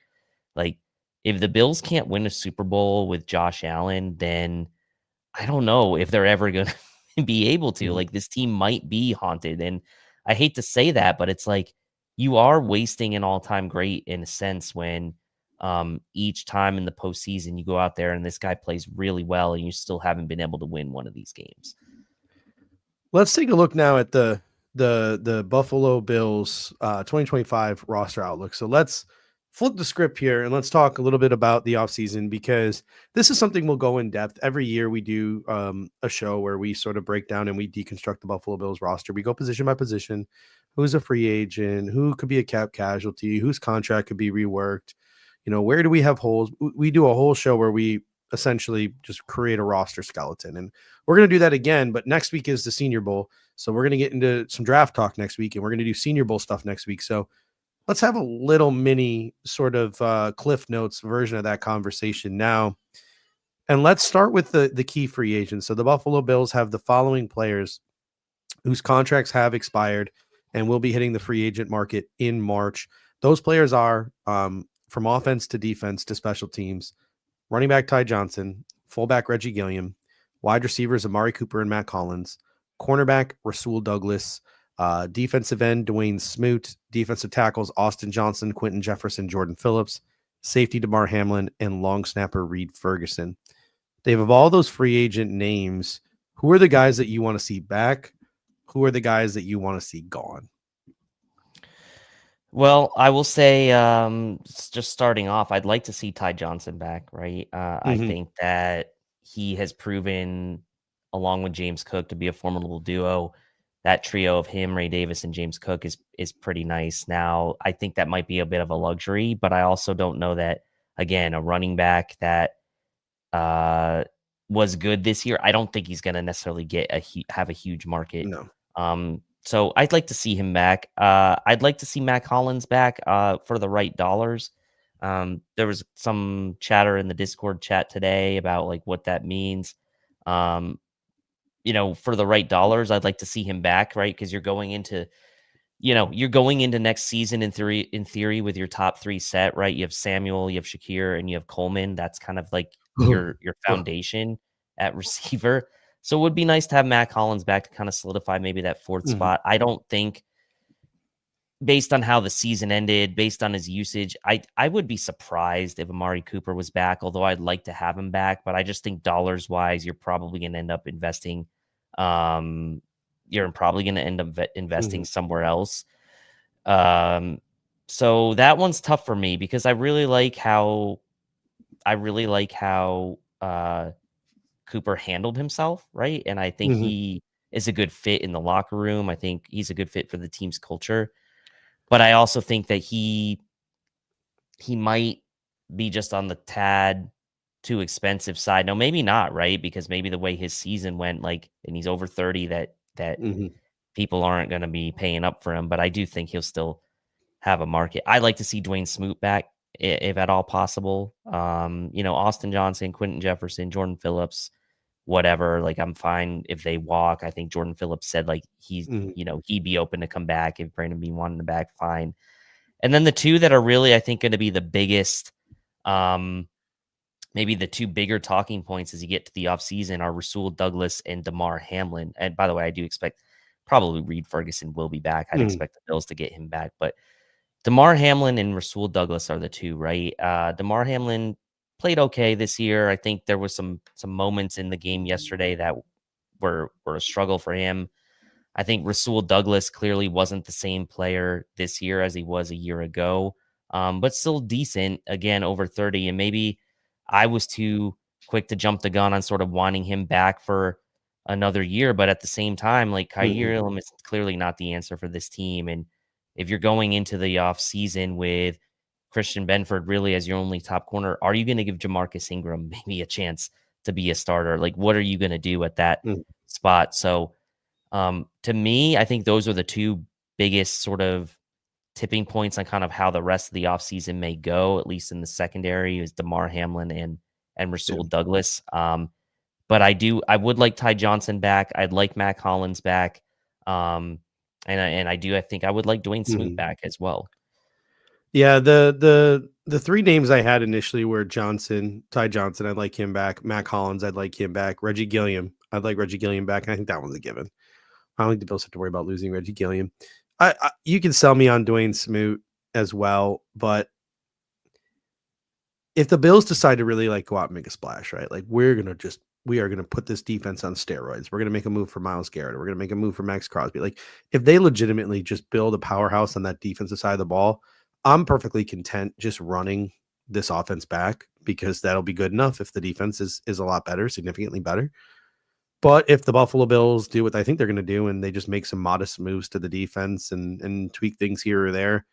like, if the Bills can't win a Super Bowl with Josh Allen, then I don't know if they're ever going to be able to. Like, this team might be haunted. And I hate to say that, but it's like you are wasting an all-time great in a sense when each time in the postseason you go out there and this guy plays really well and you still haven't been able to win one of these games. Let's take a look now at the Buffalo Bills 2025 roster outlook. So let's flip the script here and let's talk a little bit about the offseason, because this is something we'll go in depth. Every year we do a show where we sort of break down and we deconstruct the Buffalo Bills roster. We go position by position. Who's a free agent? Who could be a cap casualty? Whose contract could be reworked? Where do we have holes? We do a whole show where we essentially just create a roster skeleton, and we're going to do that again. But next week is the Senior Bowl. So we're going to get into some draft talk next week, and we're going to do Senior Bowl stuff next week. So let's have a little mini sort of Cliff Notes version of that conversation now. And let's start with the key free agents. So the Buffalo Bills have the following players whose contracts have expired and will be hitting the free agent market in March. Those players are from offense to defense to special teams: running back Ty Johnson, fullback Reggie Gilliam, wide receivers Amari Cooper and Matt Collins, cornerback Rasul Douglas, defensive end Dwayne Smoot, defensive tackles Austin Johnson, Quentin Jefferson, Jordan Phillips, safety DeMar Hamlin, and long snapper Reed Ferguson. Dave, of all those free agent names, who are the guys that you want to see back? Who are the guys that you want to see gone? Well, I will say, just starting off, I'd like to see Ty Johnson back, right? I Mm-hmm. think that he has proven, along with James Cook, to be a formidable duo. That trio of him, Ray Davis, and James Cook is pretty nice. Now, I think that might be a bit of a luxury, but I also don't know that, again, a running back that was good this year, I don't think he's going to necessarily have a huge market. No. So I'd like to see him back. I'd like to see Mac Hollins back for the right dollars. There was some chatter in the Discord chat today about like what that means. Um, for the right dollars, I'd like to see him back, right? Because you're going into next season in theory with your top three set, right? You have Samuel, you have Shakir, and you have Coleman. That's kind of like your foundation at receiver. So it would be nice to have Mac Hollins back to kind of solidify maybe that fourth Mhm. spot. I don't think, based on how the season ended, based on his usage, I would be surprised if Amari Cooper was back, although I'd like to have him back. But I just think dollars wise, you're probably going to end up investing. You're probably going to end up investing Mhm. somewhere else. So that one's tough for me because I really like how Cooper handled himself, right? And I think Mhm. he is a good fit in the locker room. I think he's a good fit for the team's culture. But I also think that he might be just on the tad too expensive side. No, maybe not, right? Because maybe the way his season went, like, and he's over 30, that Mhm. people aren't going to be paying up for him. But I do think he'll still have a market. I like to see Dwayne Smoot back if at all possible. Austin Johnson, Quentin Jefferson, Jordan Phillips, whatever. Like, I'm fine if they walk. I think Jordan Phillips said like Mhm. he'd be open to come back if Brandon Beane wanted him back. Fine. And then the two that are really, I think, going to be the biggest, maybe the two bigger talking points as you get to the offseason are Rasul Douglas and Damar Hamlin. And by the way, I do expect probably Reed Ferguson will be back. I'd Mhm. expect the Bills to get him back. But Damar Hamlin and Rasul Douglas are the two, right? Damar Hamlin played okay this year. I think there was some moments in the game yesterday that were a struggle for him. I think Rasul Douglas clearly wasn't the same player this year as he was a year ago, but still decent, again, over 30. And maybe I was too quick to jump the gun on sort of wanting him back for another year. But at the same time, like Mhm. Kaiir Elam is clearly not the answer for this team. And if you're going into the offseason with Christian Benford really as your only top corner, are you going to give Jamarcus Ingram maybe a chance to be a starter? Like, what are you going to do at that Mhm. spot? So, to me, I think those are the two biggest sort of tipping points on kind of how the rest of the offseason may go, at least in the secondary, is Damar Hamlin and Yeah. Rasul Douglas. But I would like Ty Johnson back. I'd like Mac Hollins back. I think I would like Dwayne Smoot Mhm. back as well. Yeah, the three names I had initially were Ty Johnson, I'd like him back. Mac Hollins, I'd like him back. Reggie Gilliam, I'd like Reggie Gilliam back. And I think that one's a given. I don't think the Bills have to worry about losing Reggie Gilliam. You can sell me on Dwayne Smoot as well, but if the Bills decide to really like go out and make a splash, right? Like we are gonna put this defense on steroids. We're gonna make a move for Myles Garrett. Or we're gonna make a move for Max Crosby. Like if they legitimately just build a powerhouse on that defensive side of the ball, I'm perfectly content just running this offense back because that'll be good enough if the defense is a lot better, significantly better. But if the Buffalo Bills do what I think they're going to do and they just make some modest moves to the defense and tweak things here or there,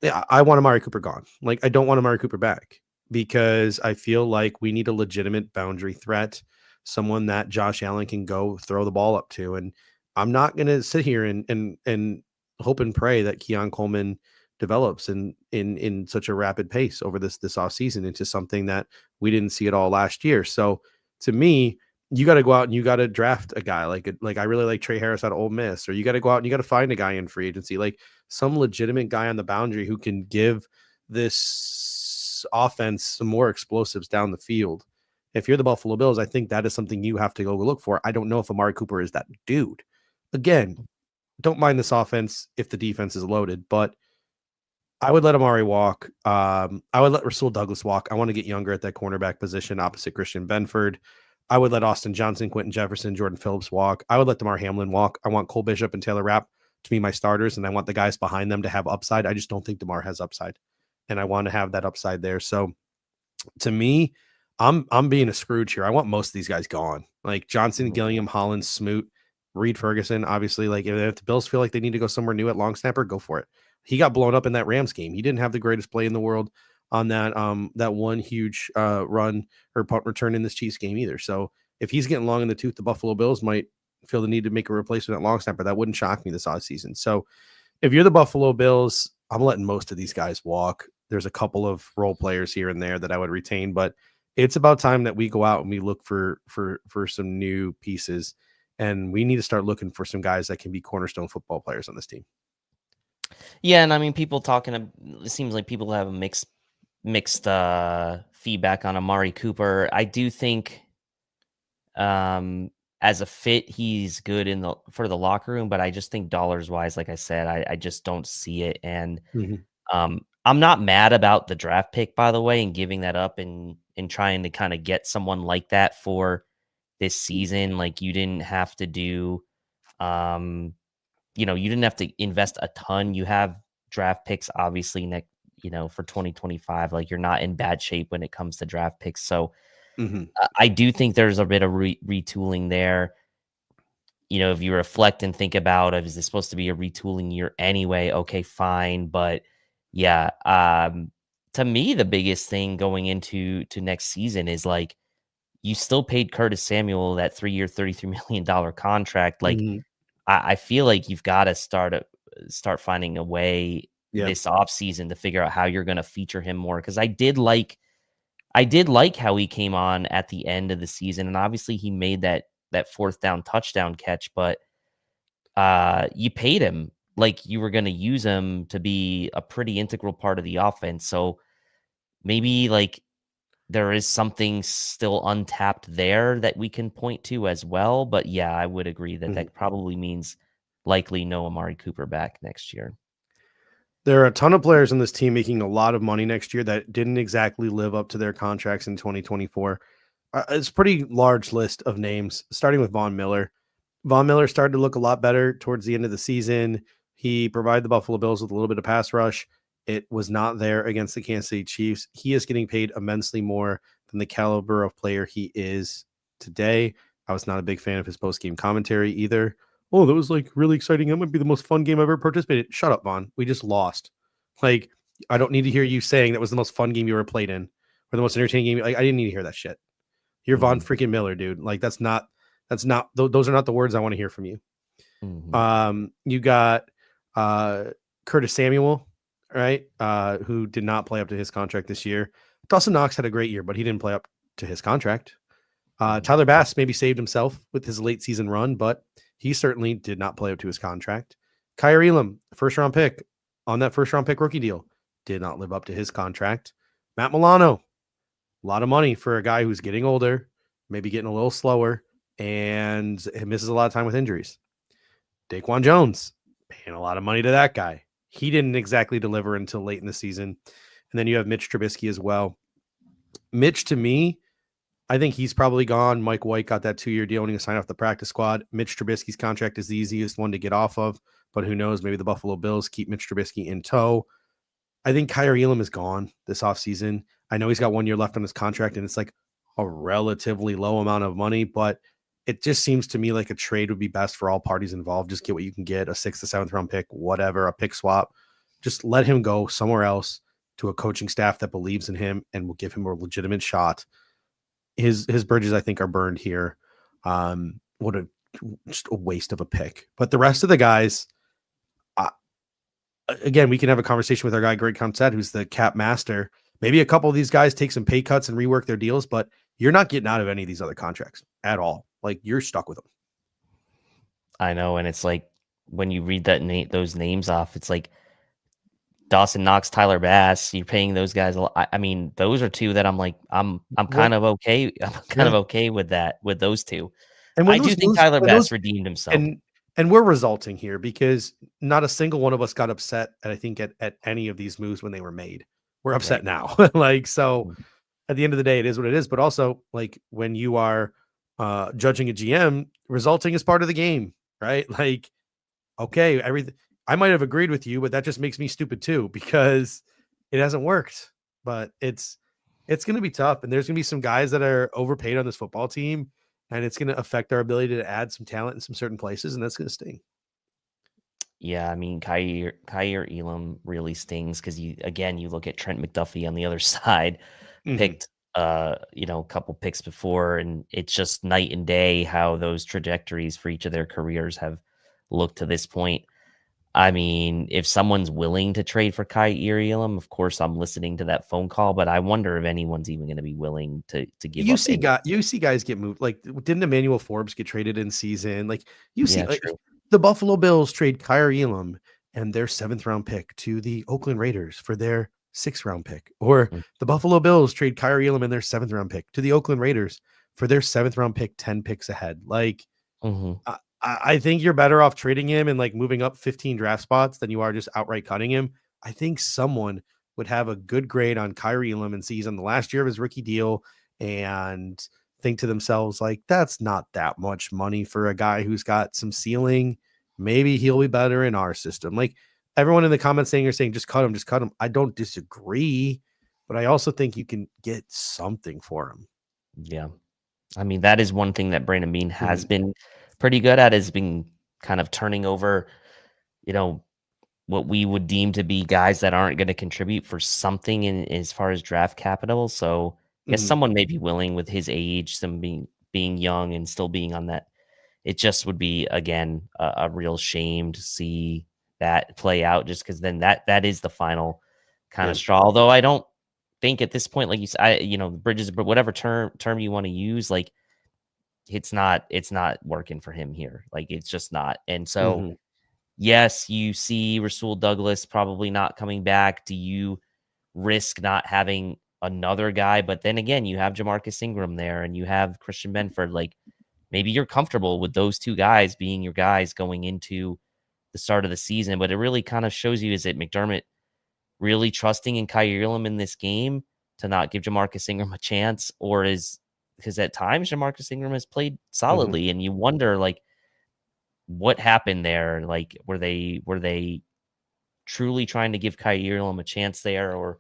yeah, I want Amari Cooper gone. Like I don't want Amari Cooper back because I feel like we need a legitimate boundary threat, someone that Josh Allen can go throw the ball up to. And I'm not going to sit here and hope and pray that Keon Coleman develops in such a rapid pace over this offseason into something that we didn't see at all last year. So to me, you got to go out and you got to draft a guy like I really like Trey Harris out of Ole Miss, or you got to go out and you got to find a guy in free agency. Like some legitimate guy on the boundary who can give this offense some more explosives down the field. If you're the Buffalo Bills, I think that is something you have to go look for. I don't know if Amari Cooper is that dude. Again, don't mind this offense if the defense is loaded, but I would let Amari walk. I would let Rasul Douglas walk. I want to get younger at that cornerback position opposite Christian Benford. I would let Austin Johnson, Quentin Jefferson, Jordan Phillips walk. I would let DeMar Hamlin walk. I want Cole Bishop and Taylor Rapp to be my starters, and I want the guys behind them to have upside. I just don't think DeMar has upside, and I want to have that upside there. So to me, I'm being a Scrooge here. I want most of these guys gone. Like Johnson, Gilliam, Holland, Smoot, Reed Ferguson. Obviously, like if the Bills feel like they need to go somewhere new at long snapper, go for it. He got blown up in that Rams game. He didn't have the greatest play in the world on that one huge run or punt return in this Chiefs game either. So if he's getting long in the tooth, the Buffalo Bills might feel the need to make a replacement at long snapper. That wouldn't shock me this offseason. So if you're the Buffalo Bills, I'm letting most of these guys walk. There's a couple of role players here and there that I would retain, but it's about time that we go out and we look for some new pieces, and we need to start looking for some guys that can be cornerstone football players on this team. Yeah, and I mean, it seems like people have a mixed feedback on Amari Cooper. I do think as a fit, he's good for the locker room, but I just think dollars wise, like I said, I just don't see it. And I'm not mad about the draft pick, by the way, and giving that up and trying to kind of get someone like that for this season. Like you didn't have to do, you didn't have to invest a ton. You have draft picks, obviously, for 2025. Like you're not in bad shape when it comes to draft picks. So I do think there's a bit of retooling there. If you reflect and think about it, is this supposed to be a retooling year anyway? Okay, fine. But yeah, to me, the biggest thing going into next season is like you still paid Curtis Samuel that 3-year, $33 million contract. Like I feel like you've got to start finding a way this offseason to figure out how you're going to feature him more. Because I did like how he came on at the end of the season, and obviously he made that fourth down touchdown catch, but you paid him like you were going to use him to be a pretty integral part of the offense. So maybe like there is something still untapped there that we can point to as well. But yeah, I would agree that probably means likely no Amari Cooper back next year. There are a ton of players on this team making a lot of money next year that didn't exactly live up to their contracts in 2024. It's a pretty large list of names, starting with Von Miller. Von Miller started to look a lot better towards the end of the season. He provided the Buffalo Bills with a little bit of pass rush. It was not there against the Kansas City Chiefs. He is getting paid immensely more than the caliber of player he is today. I was not a big fan of his post-game commentary either. Oh, that was like really exciting. That might be the most fun game I've ever participated in. Shut up, Vaughn. We just lost. Like, I don't need to hear you saying that was the most fun game you ever played in or the most entertaining game. Like, I didn't need to hear that shit. You're Von freaking Miller, dude. Like, those are not the words I want to hear from you. You got Curtis Samuel, right? Who did not play up to his contract this year. Dawson Knox had a great year, but he didn't play up to his contract. Tyler Bass maybe saved himself with his late season run, but he certainly did not play up to his contract. Kyer Elam, first round pick on that first round pick rookie deal, did not live up to his contract. Matt Milano, a lot of money for a guy who's getting older, maybe getting a little slower, and misses a lot of time with injuries. Daquan Jones, paying a lot of money to that guy. He didn't exactly deliver until late in the season. And then you have Mitch Trubisky as well. Mitch, to me, I think he's probably gone. Mike White got that 2-year deal when he was signed off the practice squad. Mitch Trubisky's contract is the easiest one to get off of, but who knows? Maybe the Buffalo Bills keep Mitch Trubisky in tow. I think Kyer Elam is gone this offseason. I know he's got 1 year left on his contract, and it's like a relatively low amount of money, but it just seems to me like a trade would be best for all parties involved. Just get what you can get, a 6th to 7th round pick, whatever, a pick swap. Just let him go somewhere else to a coaching staff that believes in him and will give him a legitimate shot. His bridges, I think, are burned here. Just a waste of a pick. But the rest of the guys, again, we can have a conversation with our guy, Greg Consett, who's the cap master. Maybe a couple of these guys take some pay cuts and rework their deals, but you're not getting out of any of these other contracts at all. Like, you're stuck with them. I know, and it's like when you read those names off, it's like Dawson Knox, Tyler Bass. You're paying those guys a lot. I mean, those are two that I'm like, I'm kind of okay. I'm kind of okay with that, with those two. And I do think Tyler Bass redeemed himself. And we're resulting here because not a single one of us got upset, I think, at any of these moves when they were made. We're upset now. Like, so at the end of the day, it is what it is. But also, like, when you are judging a GM, resulting is part of the game, right? Like, okay, everything. I might have agreed with you, but that just makes me stupid too because it hasn't worked. But it's going to be tough, and there's going to be some guys that are overpaid on this football team, and it's going to affect our ability to add some talent in some certain places, and that's going to sting. Yeah, I mean, Kyer Elam really stings because you look at Trent McDuffie on the other side, picked a couple picks before, and it's just night and day how those trajectories for each of their careers have looked to this point. I mean, if someone's willing to trade for Kyer Elam, of course I'm listening to that phone call, but I wonder if anyone's even going to be willing to give up any. You see guys get moved. Like, didn't Emmanuel Forbes get traded in season? Like, you see, Yeah, like, true. the Buffalo Bills trade Kyer Elam and their 7th round pick to the Oakland Raiders for their 6th round pick, or Mm. the Buffalo Bills trade Kyer Elam and their 7th round pick to the Oakland Raiders for their 7th round pick, 10 picks ahead. Like, Mhm. I think you're better off trading him and like moving up 15 draft spots than you are just outright cutting him. I think someone would have a good grade on Kyer Elam and see he's on the last year of his rookie deal and think to themselves, like, that's not that much money for a guy who's got some ceiling. Maybe he'll be better in our system. Like, everyone in the comments saying, just cut him, just cut him. I don't disagree, but I also think you can get something for him. Yeah. I mean, that is one thing that Brandon Beane has been pretty good at, is being kind of turning over, what we would deem to be guys that aren't going to contribute for something in as far as draft capital. So I guess someone may be willing with his age, some being young and still being on that. It just would be, again, a real shame to see that play out, just because then that is the final kind of straw. Although I don't think at this point, like you said, Bridges, but whatever term you want to use, like it's not working for him here. Like, it's just not. And so, yes, you see Rasul Douglas probably not coming back. Do you risk not having another guy? But then again, you have Jamarcus Ingram there and you have Christian Benford. Like, maybe you're comfortable with those two guys being your guys going into the start of the season. But it really kind of shows you, is it McDermott really trusting in Kyer Elam in this game to not give Jamarcus Ingram a chance? Or because at times Jamarcus Ingram has played solidly and you wonder, like, what happened there? Like, were they truly trying to give Kyer Elam a chance there, or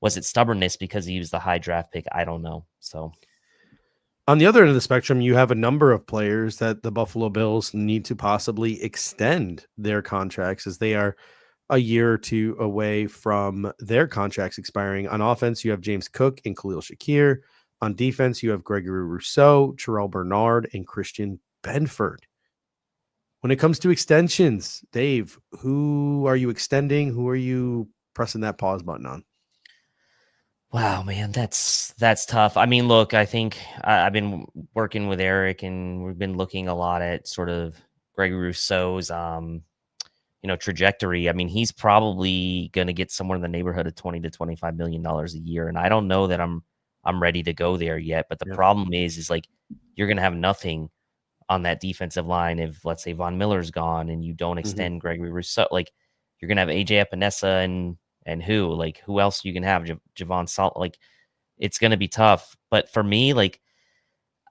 was it stubbornness because he was the high draft pick? I don't know. So on the other end of the spectrum, you have a number of players that the Buffalo Bills need to possibly extend their contracts, as they are a year or two away from their contracts expiring. On offense, you have James Cook and Khalil Shakir. On defense, you have Gregory Rousseau, Terrell Bernard, and Christian Benford. When it comes to extensions, Dave, who are you extending? Who are you pressing that pause button on? wow, man, that's tough. I mean, look, I think I've been working with Eric, and we've been looking a lot at sort of Gregory Rousseau's trajectory. I mean, he's probably going to get somewhere in the neighborhood of $20 to $25 million a year, and I don't know that I'm ready to go there yet. But the problem is like, you're going to have nothing on that defensive line if, let's say, Von Miller's gone and you don't extend Gregory Rousseau. Like, you're gonna have AJ Epinesa and who else you can have? Javon Salt. Like, it's gonna be tough. But for me, like,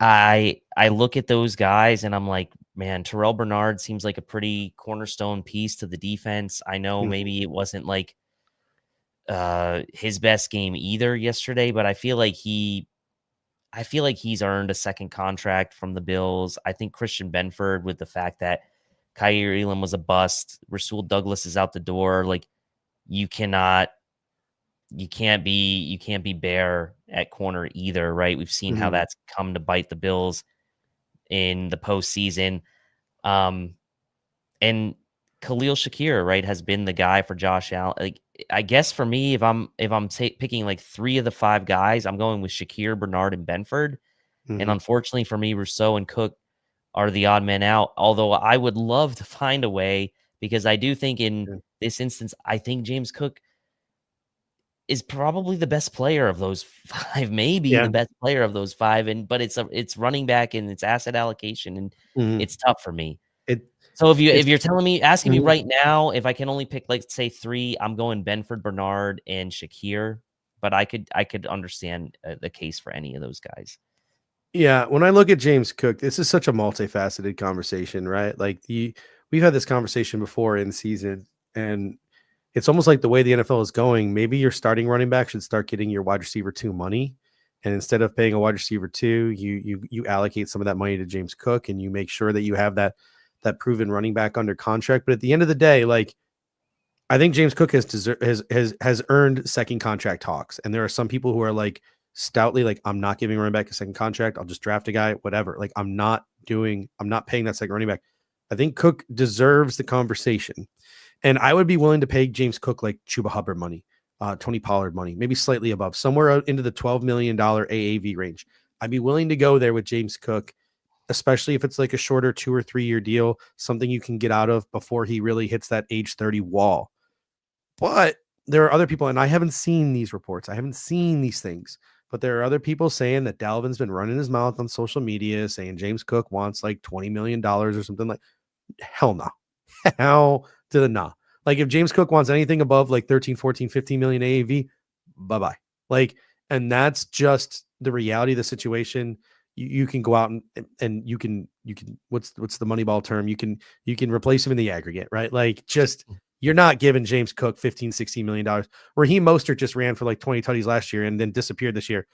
I look at those guys and I'm like, man, Terrell Bernard seems like a pretty cornerstone piece to the defense. I know maybe it wasn't like his best game either yesterday, but I feel like he's earned a second contract from the Bills. I think Christian Benford, with the fact that Kyer Elam was a bust, Rasul Douglas is out the door. Like, you can't be bare at corner either, right? We've seen how that's come to bite the Bills in the postseason. And Khalil Shakir, right, has been the guy for Josh Allen. Like, I guess for me, if I'm picking like 3 of the 5 guys, I'm going with Shakir, Bernard, and Benford. And unfortunately for me, Rousseau and Cook are the odd men out. Although I would love to find a way, because I do think in this instance, I think James Cook is probably the best player of those 5, maybe the best player of those 5. But it's running back and it's asset allocation, and it's tough for me. So if you're asking me right now, if I can only pick, like, say 3, I'm going Benford, Bernard, and Shakir. But I could understand the case for any of those guys. Yeah, when I look at James Cook, this is such a multifaceted conversation, right? Like we've had this conversation before in season, and it's almost like the way the NFL is going. Maybe your starting running back should start getting your wide receiver 2 money, and instead of paying a wide receiver 2, you allocate some of that money to James Cook, and you make sure that you have that proven running back under contract. But at the end of the day, like I think James Cook has earned second contract talks, and there are some people who are like stoutly like, I'm not giving running back a second contract. I'll just draft a guy, whatever. Like I'm not paying that second running back. I think Cook deserves the conversation, and I would be willing to pay James Cook like Chuba Hubbard money, Tony Pollard money, maybe slightly above, somewhere out into the $12 million AAV range. I'd be willing to go there with James Cook, especially if it's like a shorter 2 or 3 year deal, something you can get out of before he really hits that age 30 wall. But there are other people, and I haven't seen these reports. I haven't seen these things, but there are other people saying that Dalvin's been running his mouth on social media saying James Cook wants like $20 million or something. Like, hell no. Hell to the nah. Like if James Cook wants anything above like 13, 14, 15 million AAV, bye-bye. Like, and that's just the reality of the situation. You can go out and you can what's the Moneyball term? You can replace him in the aggregate, right? Like just you're not giving James Cook 15, $16 million. Raheem Mostert just ran for like 20 tutties last year and then disappeared this year.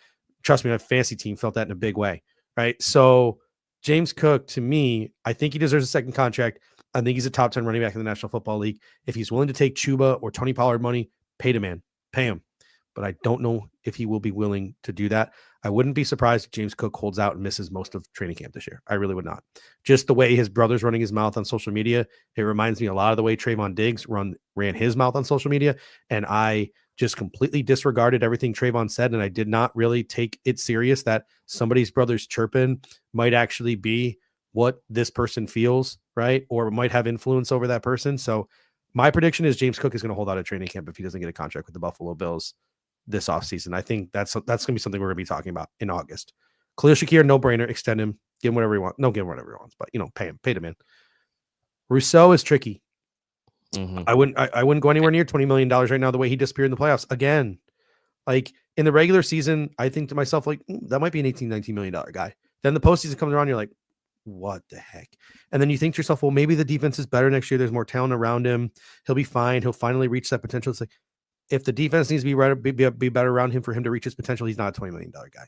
Trust me, my fantasy team felt that in a big way, right? So James Cook, to me, I think he deserves a second contract. I think he's a top 10 running back in the National Football League. If he's willing to take Chuba or Tony Pollard money, pay the man, pay him. But I don't know if he will be willing to do that. I wouldn't be surprised if James Cook holds out and misses most of training camp this year. I really would not. Just the way his brother's running his mouth on social media, it reminds me a lot of the way Trayvon Diggs ran his mouth on social media. And I just completely disregarded everything Trayvon said. And I did not really take it serious that somebody's brother's chirping might actually be what this person feels, right? Or might have influence over that person. So my prediction is James Cook is going to hold out at training camp if he doesn't get a contract with the Buffalo Bills this offseason. I think that's going to be something we're going to be talking about in August. Khalil Shakir, no brainer, extend him, give him whatever he wants. No, give him whatever he wants, but pay him in. Rousseau is tricky. Mm-hmm. I wouldn't go anywhere near $20 million right now, the way he disappeared in the playoffs. Again, like in the regular season, I think to myself, like, that might be an $18, $19 million guy. Then the postseason comes around, you're like, what the heck? And then you think to yourself, well, maybe the defense is better next year. There's more talent around him. He'll be fine. He'll finally reach that potential. It's like, if the defense needs to be better around him for him to reach his potential, he's not a $20 million guy.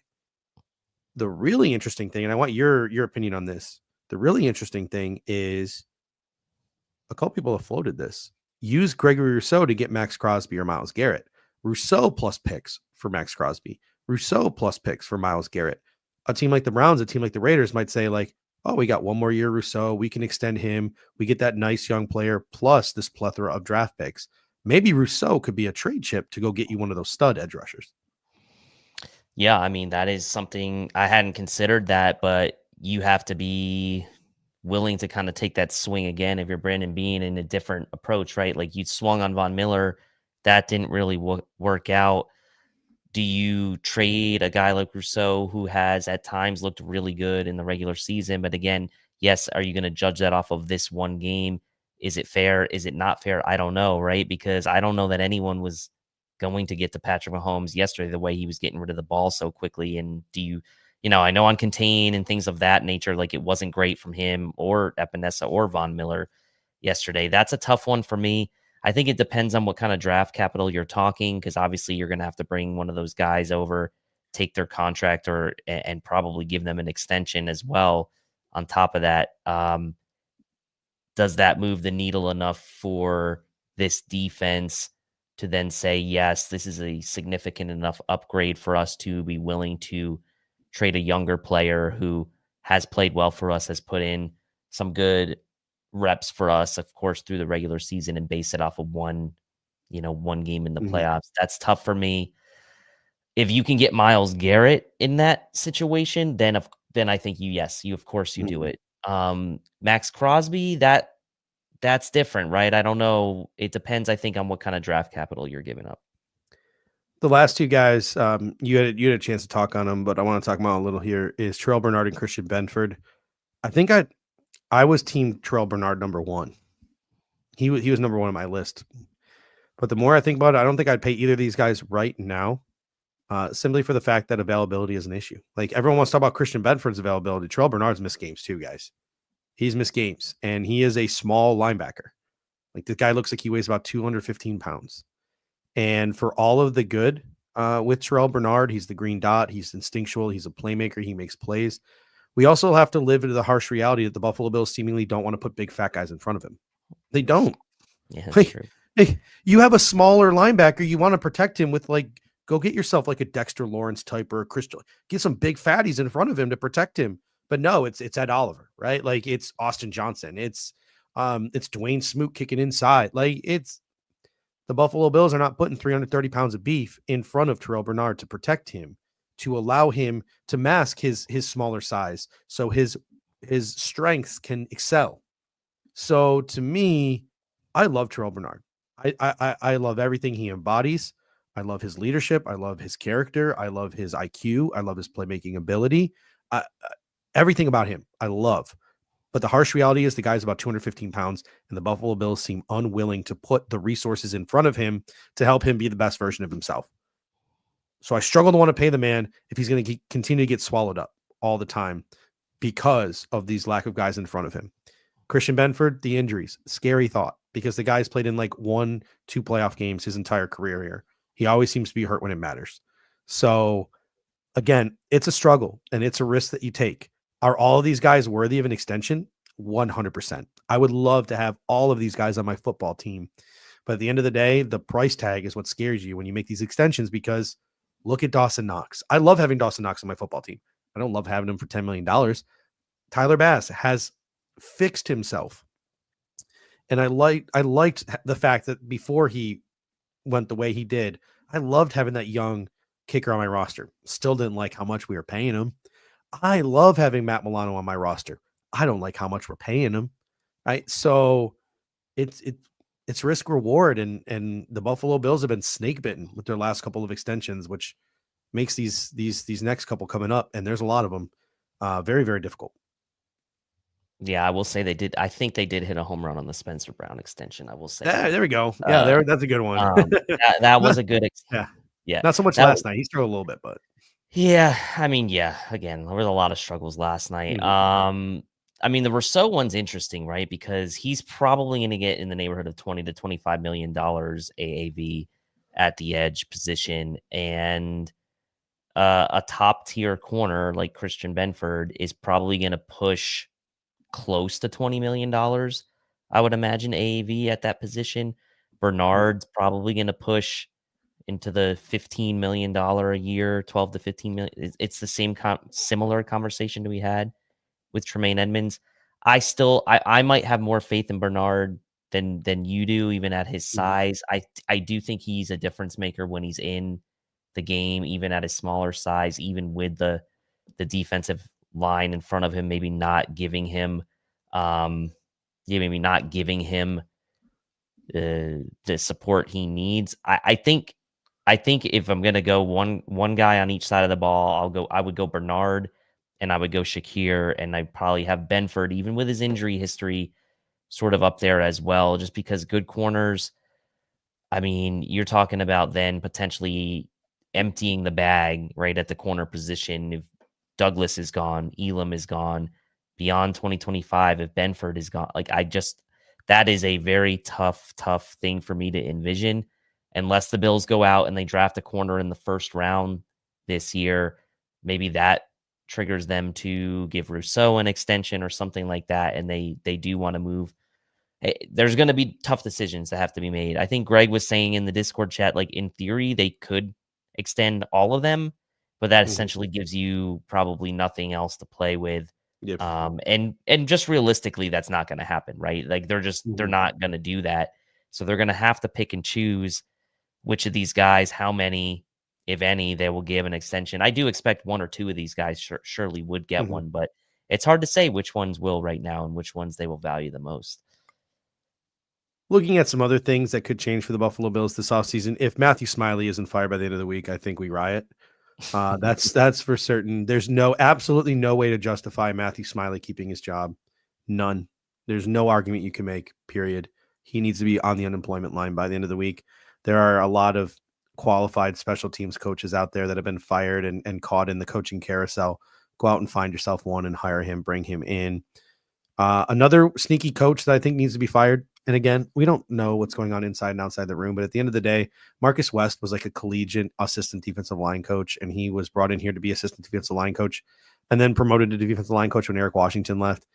The really interesting thing, and I want your opinion on this, the really interesting thing is a couple people have floated this. Use Gregory Rousseau to get Max Crosby or Myles Garrett. Rousseau plus picks for Max Crosby. Rousseau plus picks for Myles Garrett. A team like the Browns, a team like the Raiders might say like, oh, we got one more year Rousseau. We can extend him. We get that nice young player plus this plethora of draft picks. Maybe Rousseau could be a trade chip to go get you one of those stud edge rushers. Yeah, I mean, that is something I hadn't considered that, but you have to be willing to kind of take that swing again if you're Brandon Beane in a different approach, right? Like you swung on Von Miller. That didn't really work out. Do you trade a guy like Rousseau who has at times looked really good in the regular season? But again, yes, are you going to judge that off of this one game? Is it fair? Is it not fair? I don't know, right? Because I don't know that anyone was going to get to Patrick Mahomes yesterday the way he was getting rid of the ball so quickly. And do you I know on contain and things of that nature, like it wasn't great from him or Epinesa or Von Miller yesterday. That's a tough one for me. I think it depends on what kind of draft capital you're talking, because obviously you're going to have to bring one of those guys over, take their contract and probably give them an extension as well on top of that. Does that move the needle enough for this defense to then say, yes, this is a significant enough upgrade for us to be willing to trade a younger player who has played well for us, has put in some good reps for us, of course, through the regular season, and base it off of one game in the playoffs? That's tough for me. If you can get Myles Garrett in that situation, then I think you of course you do it. Max Crosby, that's different, right? I don't know. It depends, I think, on what kind of draft capital you're giving up. The last two guys, you had a chance to talk on them, but I want to talk about a little here, is Terrell Bernard and Christian Benford. I think I was team Terrell Bernard number one. He was number one on my list. But the more I think about it, I don't think I'd pay either of these guys right now. simply for the fact that availability is an issue. Like everyone wants to talk about Christian Bedford's availability. Terrell Bernard's missed games too, guys. He's missed games, and he is a small linebacker. Like this guy looks like he weighs about 215 pounds. And for all of the good with Terrell Bernard, he's the green dot. He's instinctual. He's a playmaker. He makes plays. We also have to live into the harsh reality that the Buffalo Bills seemingly don't want to put big fat guys in front of him. They don't. Yeah, that's Like, true. hey, you have a smaller linebacker. You want to protect him with go get yourself like a Dexter Lawrence type or a Crystal. Get some big fatties in front of him to protect him. But no, it's Ed Oliver, right? Like it's Austin Johnson. It's Dwayne Smoot kicking inside. Like it's the Buffalo Bills are not putting 330 pounds of beef in front of Terrell Bernard to protect him, to allow him to mask his smaller size so his strengths can excel. So to me, I love Terrell Bernard. I love everything he embodies. I love his leadership. I love his character. I love his IQ. I love his playmaking ability. Everything about him, I love. But the harsh reality is the guy's about 215 pounds, and the Buffalo Bills seem unwilling to put the resources in front of him to help him be the best version of himself. So I struggle to want to pay the man if he's going to continue to get swallowed up all the time because of these lack of guys in front of him. Christian Benford, the injuries, scary thought, because the guy's played in 1-2 playoff games his entire career here. He always seems to be hurt when it matters. So again, it's a struggle and it's a risk that you take. Are all of these guys worthy of an extension? 100%. I would love to have all of these guys on my football team. But at the end of the day, the price tag is what scares you when you make these extensions, because look at Dawson Knox. I love having Dawson Knox on my football team. I don't love having him for $10 million. Tyler Bass has fixed himself. And I liked the fact that before he went the way he did, I loved having that young kicker on my roster. Still didn't like how much we were paying him. I love having Matt Milano on my roster. I don't like how much we're paying him. Right. So it's risk reward. And the Buffalo Bills have been snake bitten with their last couple of extensions, which makes these next couple coming up. And there's a lot of them very, very difficult. Yeah, I will say they did. I think they did hit a home run on the Spencer Brown extension. I will say. Yeah, there we go. Yeah, that's a good one. That was a good. Yeah. Not so much last night. He struggled a little bit, but. Yeah, I mean, yeah. Again, there was a lot of struggles last night. Mm-hmm. I mean, the Rousseau one's interesting, right? Because he's probably going to get in the neighborhood of $20 to $25 million AAV at the edge position, and a top tier corner like Christian Benford is probably going to push close to $20 million. I would imagine AAV at that position. Bernard's probably going to push into the $15 million a year, 12 to 15 million. It's the same similar conversation that we had with Tremaine Edmonds. I might have more faith in Bernard than you do, even at his size. I do think he's a difference maker when he's in the game, even at his smaller size, even with the defensive line in front of him, maybe not giving him the support he needs. I think if I'm gonna go one guy on each side of the ball, I would go Bernard and I would go Shakir, and I'd probably have Benford, even with his injury history, sort of up there as well, just because good corners. I mean, you're talking about then potentially emptying the bag right at the corner position if Douglas is gone, Elam is gone, beyond 2025 if Benford is gone. That is a very tough thing for me to envision. Unless the Bills go out and they draft a corner in the first round this year, maybe that triggers them to give Rousseau an extension or something like that, and they do want to move. There's going to be tough decisions that have to be made. I think Greg was saying in the Discord chat, in theory, they could extend all of them, but that essentially gives you probably nothing else to play with. Yep. And just realistically, that's not going to happen, right? They're not going to do that. So they're going to have to pick and choose which of these guys, how many, if any, they will give an extension. I do expect one or two of these guys surely would get one, but it's hard to say which ones will right now and which ones they will value the most. Looking at some other things that could change for the Buffalo Bills this offseason, if Matthew Smiley isn't fired by the end of the week, I think we riot. That's for certain. There's absolutely no way to justify Matthew Smiley keeping his job. None. There's no argument you can make, period. He needs to be on the unemployment line by the end of the week. There are a lot of qualified special teams coaches out there that have been fired and caught in the coaching carousel. Go out and find yourself one and hire him, bring him in. Another sneaky coach that I think needs to be fired. And again, we don't know what's going on inside and outside the room, but at the end of the day, Marcus West was like a collegiate assistant defensive line coach, and he was brought in here to be assistant defensive line coach and then promoted to defensive line coach when Eric Washington left.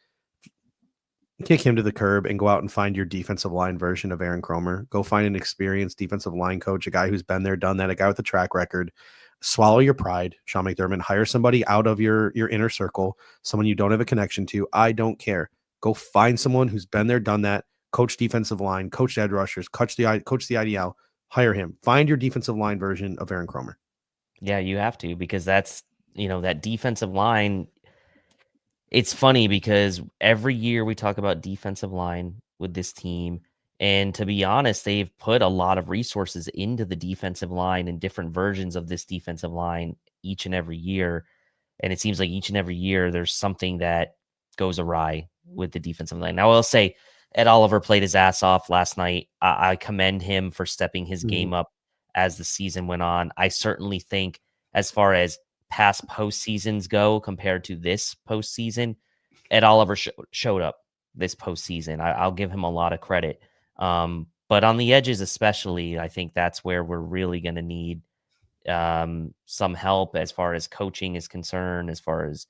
Kick him to the curb and go out and find your defensive line version of Aaron Cromer. Go find an experienced defensive line coach, a guy who's been there, done that, a guy with a track record. Swallow your pride, Sean McDermott. Hire somebody out of your inner circle, someone you don't have a connection to. I don't care. Go find someone who's been there, done that, coach defensive line, coach edge rushers, coach the IDL, hire him. Find your defensive line version of Aaron Cromer. Yeah, you have to, because that's, that defensive line. It's funny because every year we talk about defensive line with this team. And to be honest, they've put a lot of resources into the defensive line and different versions of this defensive line each and every year. And it seems like each and every year there's something that goes awry with the defensive line. Now, I'll say Ed Oliver played his ass off last night. I commend him for stepping his game up as the season went on. I certainly think, as far as past postseasons go compared to this postseason, Ed Oliver showed up this postseason. I'll give him a lot of credit. But on the edges especially, I think that's where we're really going to need some help as far as coaching is concerned, as far as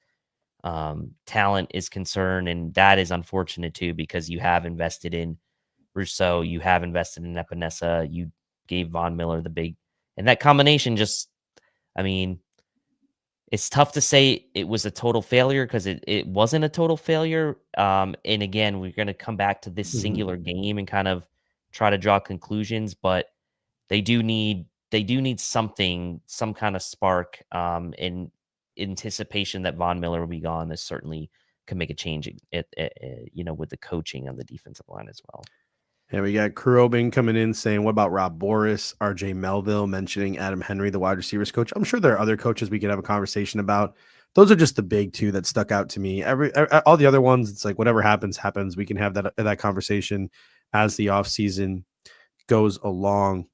talent is concerned. And that is unfortunate too, because you have invested in Rousseau, you have invested in Epinesa, you gave Von Miller the big, and that combination just, it's tough to say it was a total failure, because it wasn't a total failure. And again, we're going to come back to this singular game and kind of try to draw conclusions, but they do need something, some kind of spark, in anticipation that Von Miller will be gone. This certainly can make a change with the coaching on the defensive line as well. Yeah, we got Kurobing coming in saying, what about Rob Boris, RJ Melville, mentioning Adam Henry, the wide receivers coach. I'm sure there are other coaches we could have a conversation about. Those are just the big two that stuck out to me. All the other ones, it's like whatever happens. We can have that conversation as the offseason goes along.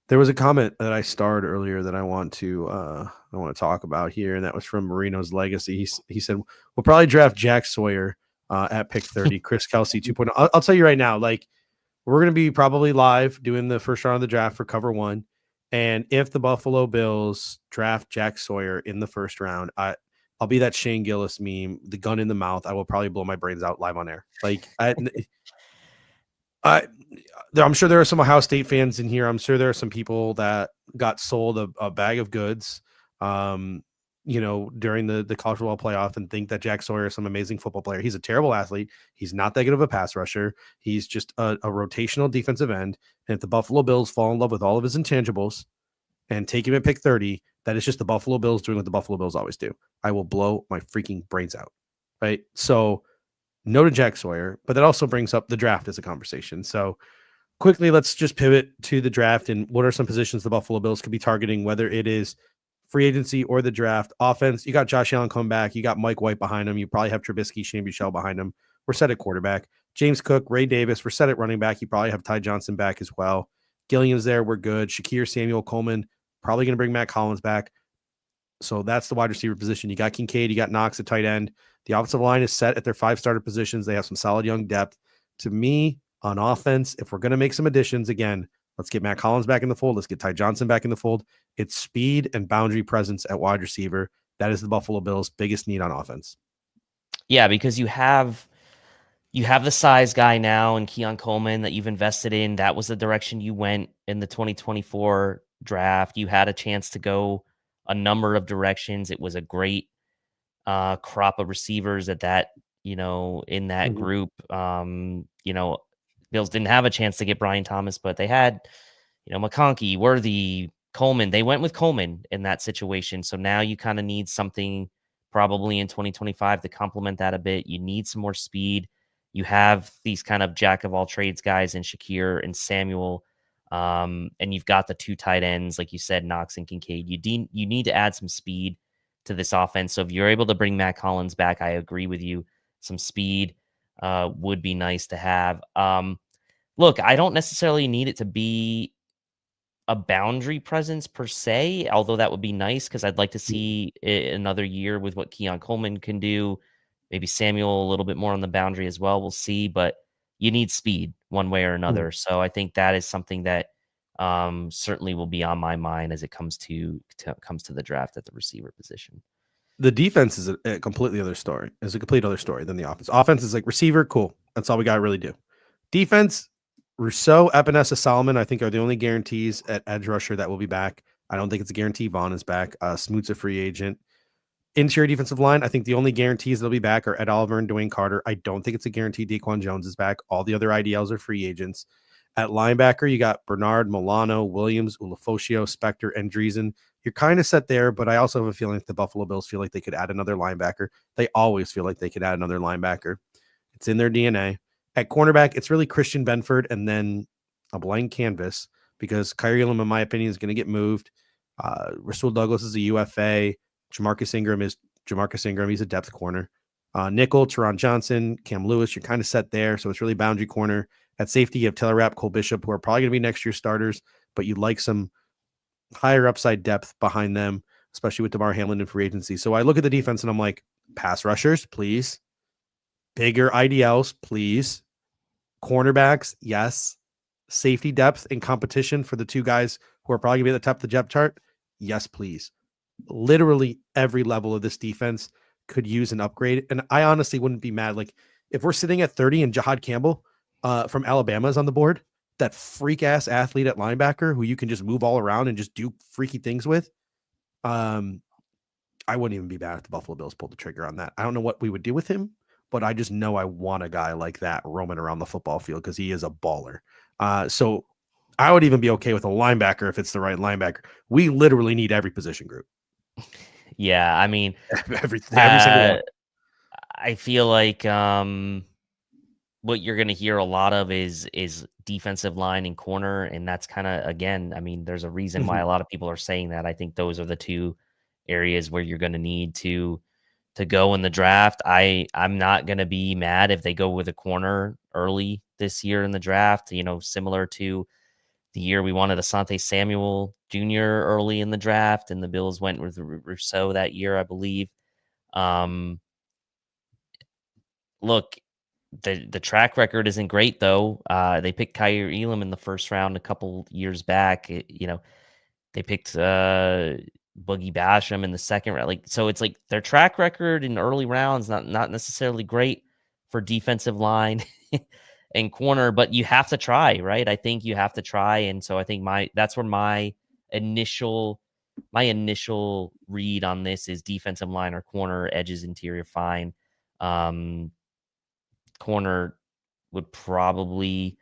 There was a comment that I starred earlier that I want to talk about here, and that was from Marino's Legacy. He said, we'll probably draft Jack Sawyer at pick 30, Chris Kelsey 2.0. I'll tell you right now, like, we're going to be probably live doing the first round of the draft for cover one. And if the Buffalo Bills draft Jack Sawyer in the first round, I'll be that Shane Gillis meme, the gun in the mouth. I will probably blow my brains out live on air. Like, I'm sure there are some Ohio State fans in here. I'm sure there are some people that got sold a bag of goods, during the college football playoff, and think that Jack Sawyer is some amazing football player. He's a terrible athlete. He's not that good of a pass rusher. He's just a rotational defensive end. And if the Buffalo Bills fall in love with all of his intangibles and take him at pick 30, that is just the Buffalo Bills doing what the Buffalo Bills always do. I will blow my freaking brains out. Right. So no to Jack Sawyer, but that also brings up the draft as a conversation. So quickly, let's just pivot to the draft and what are some positions the Buffalo Bills could be targeting, whether it is free agency or the draft. Offense, you got Josh Allen coming back. You got Mike White behind him. You probably have Trubisky, Shane Buechele behind him. We're set at quarterback. James Cook, Ray Davis, we're set at running back. You probably have Ty Johnson back as well. Gilliam's there. We're good. Shakir, Samuel, Coleman, probably going to bring Matt Collins back. So that's the wide receiver position. You got Kincaid, you got Knox at tight end. The offensive line is set at their 5 starter positions. They have some solid young depth. To me, on offense, if we're going to make some additions, again, let's get Matt Collins back in the fold. Let's get Ty Johnson back in the fold. It's speed and boundary presence at wide receiver. That is the Buffalo Bills' biggest need on offense. Yeah, because you have the size guy now in Keon Coleman that you've invested in. That was the direction you went in the 2024 draft. You had a chance to go a number of directions. It was a great crop of receivers in that group. Bills didn't have a chance to get Brian Thomas, but they had, McConkey, Worthy, Coleman. They went with Coleman in that situation. So now you kind of need something probably in 2025 to complement that a bit. You need some more speed. You have these kind of jack of all trades guys in Shakir and Samuel. And you've got the 2 tight ends, like you said, Knox and Kincaid. You need to add some speed to this offense. So if you're able to bring Matt Collins back, I agree with you. Some speed would be nice to have. Look, I don't necessarily need it to be a boundary presence per se, although that would be nice because I'd like to see another year with what Keon Coleman can do. Maybe Samuel a little bit more on the boundary as well. We'll see, but you need speed one way or another. So I think that is something that certainly will be on my mind as it comes to the draft at the receiver position. The defense is a completely other story. It's a complete other story than the offense. Offense is like receiver, cool. That's all we got to really do. Defense, Rousseau, Epinesa, Solomon, I think are the only guarantees at edge rusher that will be back. I don't think it's a guarantee Vaughn is back. Smoot's a free agent. Interior defensive line, I think the only guarantees that'll be back are Ed Oliver and Dwayne Carter. I don't think it's a guarantee Daquan Jones is back. All the other IDLs are free agents. At linebacker, you got Bernard, Milano, Williams, Ulofoshio, Spector, and Dreesen. You're kind of set there, but I also have a feeling the Buffalo Bills feel like they could add another linebacker. They always feel like they could add another linebacker. It's in their DNA. At cornerback, it's really Christian Benford and then a blank canvas because Kyrie Elam, in my opinion, is going to get moved. Rasul Douglas is a UFA. Jamarcus Ingram is Jamarcus Ingram. He's a depth corner. Nickel, Teron Johnson, Cam Lewis, you're kind of set there. So it's really boundary corner. At safety, you have Taylor Rapp, Cole Bishop, who are probably going to be next year's starters, but you'd like some higher upside depth behind them, especially with DeMar Hamlin in free agency. So I look at the defense and I'm like, pass rushers, please. Bigger IDLs, please. Cornerbacks, yes. Safety depth and competition for the two guys who are probably going to be at the top of the depth chart, yes, please. Literally every level of this defense could use an upgrade. And I honestly wouldn't be mad. Like if we're sitting at 30 and Jahad Campbell from Alabama is on the board, that freak ass athlete at linebacker who you can just move all around and just do freaky things with. I wouldn't even be mad if the Buffalo Bills pulled the trigger on that. I don't know what we would do with him, but I just know I want a guy like that roaming around the football field because he is a baller. So I would even be okay with a linebacker if it's the right linebacker. We literally need every position group. Yeah, I mean, every single one. I feel like what you're going to hear a lot of is defensive line and corner, and that's kind of, again, I mean, there's a reason why a lot of people are saying that. I think those are the two areas where you're going to need to go in the draft. I'm not going to be mad if they go with a corner early this year in the draft, similar to the year we wanted Asante Samuel Jr. early in the draft, and the Bills went with Rousseau that year, I believe. Look, the track record isn't great, though. They picked Kyrie Elam in the first round a couple years back. They picked Boogie Basham in the second round. So it's like their track record in early rounds not necessarily great for defensive line and corner, but you have to try, right? I think you have to try, and so I think that's where my initial read on this is defensive line or corner, edges, interior, fine. Corner would probably,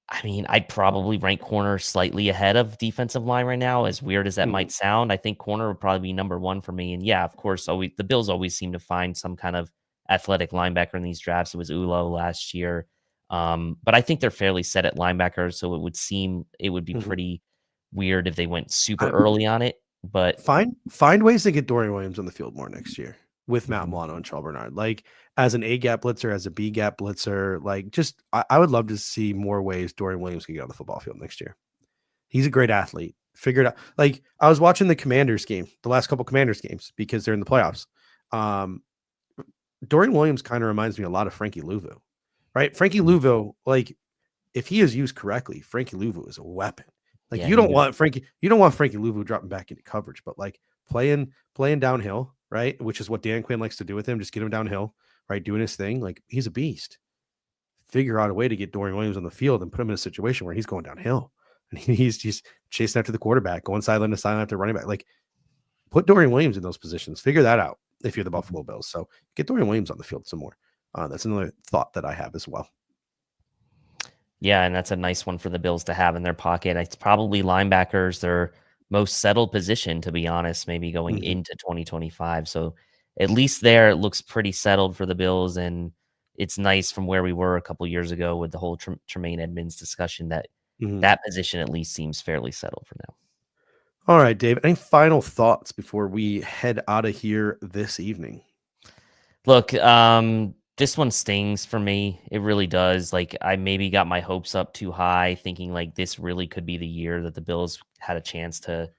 I'd probably rank corner slightly ahead of defensive line right now, as weird as that might sound. I think corner would probably be number one for me. And yeah, of course, the Bills always seem to find some kind of athletic linebacker in these drafts. It was Ulo last year. But I think they're fairly set at linebacker, so it would be pretty weird if they went super early on it. But find ways to get Dorian Williams on the field more next year with Matt Milano and Charles Bernard, like as an A gap blitzer, as a B gap blitzer. Like just I would love to see more ways Dorian Williams can get on the football field next year. He's a great athlete. Figure it out. Like I was watching the Commanders game, the last couple Commanders games, because they're in the playoffs. Dorian Williams kind of reminds me a lot of Frankie Louvu, right? Frankie Louvu, like if he is used correctly, Frankie Louvu is a weapon. Like you don't want Frankie Louvu dropping back into coverage, but like playing downhill, right? Which is what Dan Quinn likes to do with him. Just get him downhill, right? Doing his thing. Like he's a beast. Figure out a way to get Dorian Williams on the field and put him in a situation where he's going downhill and he's just chasing after the quarterback, going sideline to sideline after running back. Like put Dorian Williams in those positions. Figure that out if you're the Buffalo Bills. So get Dorian Williams on the field some more. That's another thought that I have as well. Yeah, and that's a nice one for the Bills to have in their pocket. It's probably linebackers, their most settled position, to be honest, maybe going into 2025. So at least there, it looks pretty settled for the Bills, and it's nice from where we were a couple years ago with the whole Tremaine Edmonds discussion that that position at least seems fairly settled for now. All right, Dave, any final thoughts before we head out of here this evening? Look, This one stings for me. It really does. Like, I maybe got my hopes up too high, thinking like this really could be the year that the Bills had a chance to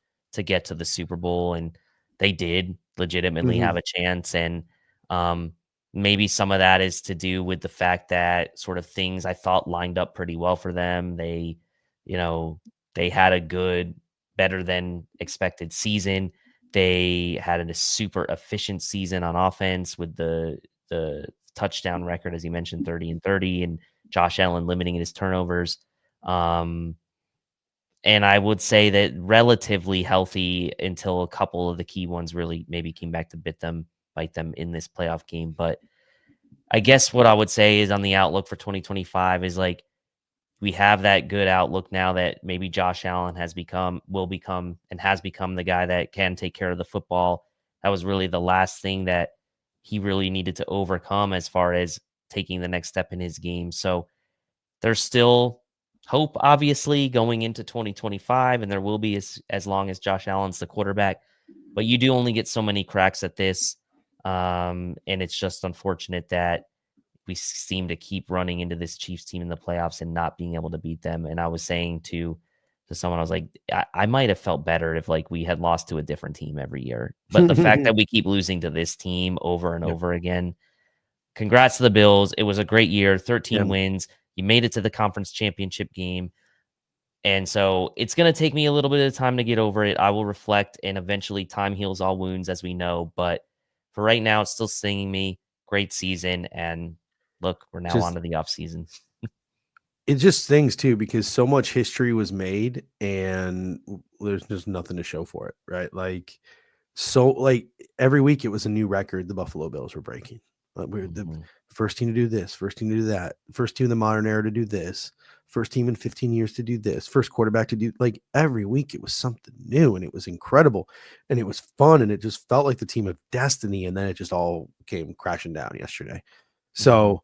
get to the Super Bowl, and they did legitimately have Mhm. a chance. And um, maybe some of that is to do with the fact that sort of things I thought lined up pretty well for them. They, you know, they had a good, better than expected season. They had a super efficient season on offense with the touchdown record, as you mentioned, 30 and 30, and Josh Allen limiting his turnovers. Um, and I would say that relatively healthy until a couple of the key ones really maybe came back to bite them in this playoff game. But I guess what I would say is on the outlook for 2025 is like we have that good outlook now that maybe Josh Allen will become, and has become the guy that can take care of the football. That was really the last thing that he really needed to overcome as far as taking the next step in his game. So there's still hope, obviously, going into 2025, and there will be as long as Josh Allen's the quarterback. But you do only get so many cracks at this. And it's just unfortunate that we seem to keep running into this Chiefs team in the playoffs and not being able to beat them. And I was saying to someone, I was like, I might have felt better if like we had lost to a different team every year. But the fact that we keep losing to this team over and Yep. over again, congrats to the Bills. It was a great year, 13 Yeah. wins. You made it to the conference championship game. And so it's going to take me a little bit of time to get over it. I will reflect, and eventually time heals all wounds, as we know. But for right now, it's still stinging me. Great season. And look, we're now on Just to the offseason. it just stings too because so much history was made and there's just nothing to show for it, right? Like every week it was a new record the Buffalo Bills were breaking. We're the Mhm. first team to do this, first team to do that, first team in the modern era to do this, first team in 15 years to do this, first quarterback to do, like, every week it was something new and it was incredible and it was fun and it just felt like the team of destiny, and then it just all came crashing down yesterday. Mhm. So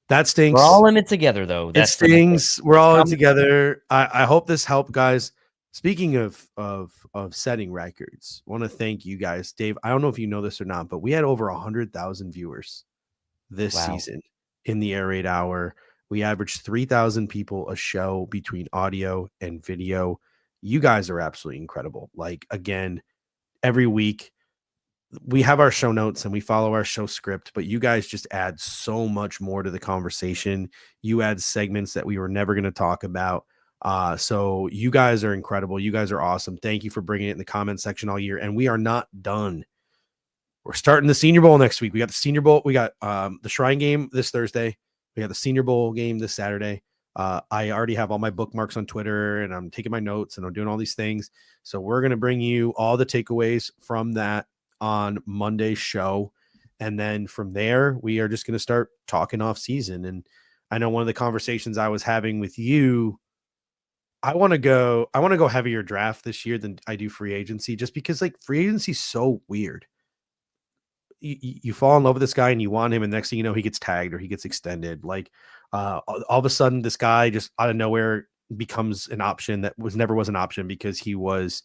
that We're stinks. all in it together, though. It That's the big thing. stings. We're It's all in coming. together. I hope this helped, guys. Speaking of setting records, I want to thank you guys. Dave, I don't know if you know this or not, but we had over 100,000 viewers this Wow. season in the Air Raid Hour. We averaged 3,000 people a show between audio and video. You guys are absolutely incredible. Like, again, every week we have our show notes and we follow our show script, but you guys just add so much more to the conversation. You add segments that we were never going to talk about. So you guys are incredible. You guys are awesome. Thank you for bringing it in the comment section all year. And we are not done. We're starting the Senior Bowl next week. We got the Senior Bowl. We got the Shrine game this Thursday. We got the Senior Bowl game this Saturday. I already have all my bookmarks on Twitter and I'm taking my notes and I'm doing all these things. So we're going to bring you all the takeaways from that on Monday's show. And then from there, we are just going to start talking off season. And I know one of the conversations I was having with you, I want to go heavier draft this year than I do free agency, just because like free agency is so weird. You fall in love with this guy and you want him, and next thing you know, he gets tagged or he gets extended. Like all of a sudden, this guy just out of nowhere becomes an option that never was an option because he was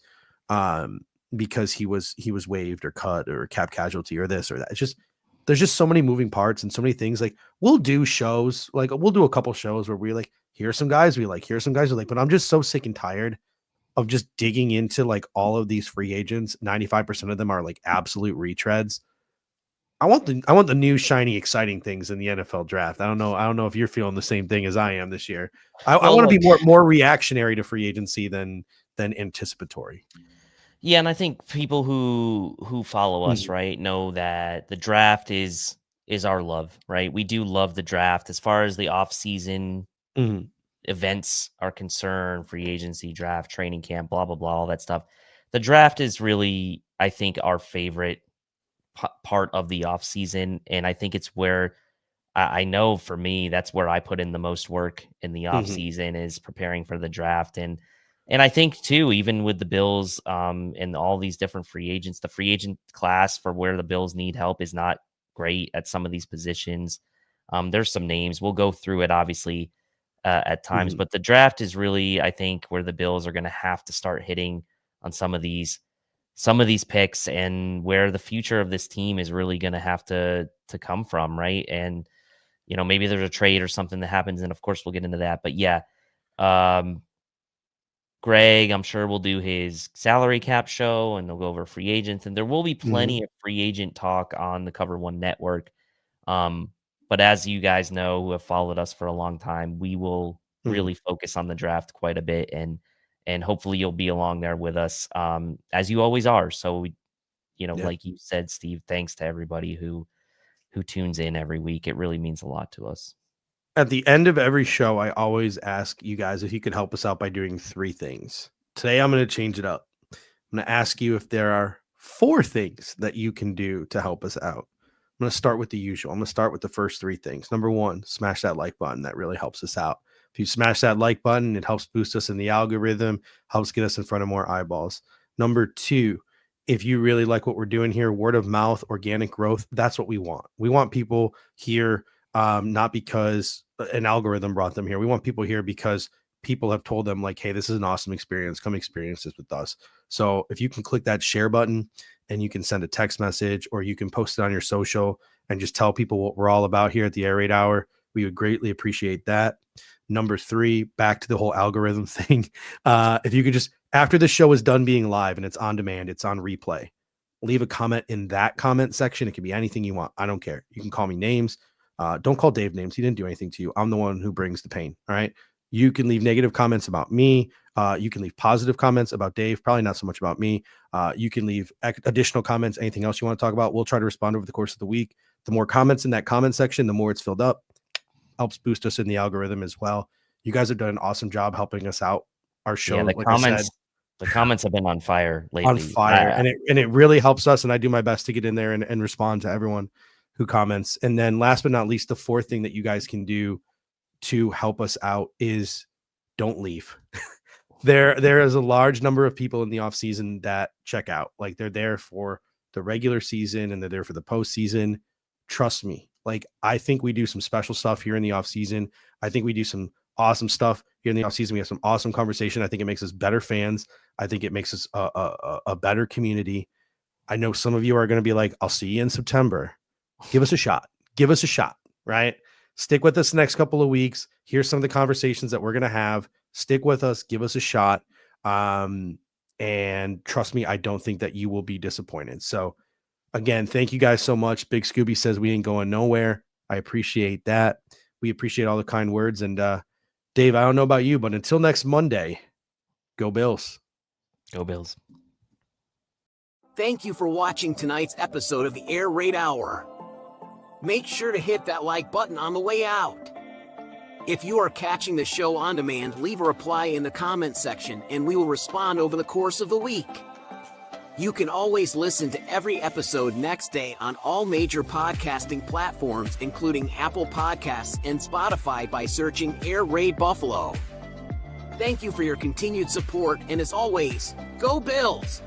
waived or cut or cap casualty or this or that. It's just there's just so many moving parts and so many things. Like we'll do shows, like we'll do a couple shows where we like here's some guys we like, here's some guys we like, but I'm just so sick and tired of just digging into like all of these free agents. 95% of them are like absolute retreads. I want the new shiny exciting things in the NFL draft. I don't know if you're feeling the same thing as I am this year. I Well, want to look, be more reactionary to free agency than anticipatory. yeah, and I think people who follow us, Mhm. right, know that the draft is our love, right? We do love the draft as far as the off-season Mhm. events are concerned, free agency, draft, training camp, blah blah blah, all that stuff. The draft is really, I think, our favorite part of the off season, and I think it's where I know for me that's where I put in the most work in the off Mhm. season is preparing for the draft. And I think too, even with the Bills and all these different free agents, the free agent class for where the Bills need help is not great at some of these positions. There's some names we'll go through it obviously at times, Mhm. but the draft is really, I think, where the Bills are going to have to start hitting on some of these some of these picks and where the future of this team is really going to have to come from, right? And maybe there's a trade or something that happens, and of course we'll get into that. But yeah, Greg, I'm sure will do his salary cap show, and they'll go over free agents, and there will be plenty of free agent talk on the Cover One Network. But as you guys know, who have followed us for a long time, we will really focus on the draft quite a bit, and hopefully you'll be along there with us, as you always are. So, like you said, Steve, thanks to everybody who tunes in every week. It really means a lot to us. At the end of every show, I always ask you guys if you could help us out by doing 3 things. Today, I'm going to change it up. I'm going to ask you if there are 4 things that you can do to help us out. I'm going to start with the usual. I'm going to start with the first 3 things. Number 1, smash that like button. That really helps us out. If you smash that like button, it helps boost us in the algorithm, helps get us in front of more eyeballs. Number 2, if you really like what we're doing here, word of mouth, organic growth, that's what we want. We want people here, not because an algorithm brought them here. We want people here because people have told them, like, hey, this is an awesome experience. Come experience this with us. So if you can click that share button and you can send a text message, or you can post it on your social and just tell people what we're all about here at the Air Raid Hour, we would greatly appreciate that. Number 3, back to the whole algorithm thing. If you could just, after the show is done being live and it's on demand, it's on replay, leave a comment in that comment section. It can be anything you want. I don't care. You can call me names. Don't call Dave names. He didn't do anything to you. I'm the one who brings the pain. All right. You can leave negative comments about me. You can leave positive comments about Dave. Probably not so much about me. You can leave additional comments, anything else you want to talk about. We'll try to respond over the course of the week. The more comments in that comment section, the more it's filled up. Helps boost us in the algorithm as well. You guys have done an awesome job helping us out. Our show, the comments have been on fire lately. On fire. And it really helps us. And I do my best to get in there and respond to everyone who comments. And then last but not least, the 4th thing that you guys can do to help us out is don't leave. There is a large number of people in the off season that check out. Like, they're there for the regular season and they're there for the postseason. Trust me. Like, I think we do some special stuff here in the off season. I think we do some awesome stuff here in the off season. We have some awesome conversation. I think it makes us better fans. I think it makes us a better community. I know some of you are going to be like, I'll see you in September. Give us a shot. Give us a shot, right? Stick with us the next couple of weeks. Here's some of the conversations that we're going to have. Stick with us. Give us a shot. And trust me, I don't think that you will be disappointed. So again, thank you guys so much. Big Scooby says we ain't going nowhere. I appreciate that. We appreciate all the kind words. And Dave, I don't know about you, but until next Monday, go Bills. Go Bills. Thank you for watching tonight's episode of the Air Raid Hour. Make sure to hit that like button on the way out. If you are catching the show on demand, leave a reply in the comment section and we will respond over the course of the week. You can always listen to every episode next day on all major podcasting platforms, including Apple Podcasts and Spotify, by searching Air Raid Buffalo. Thank you for your continued support, and as always, go Bills!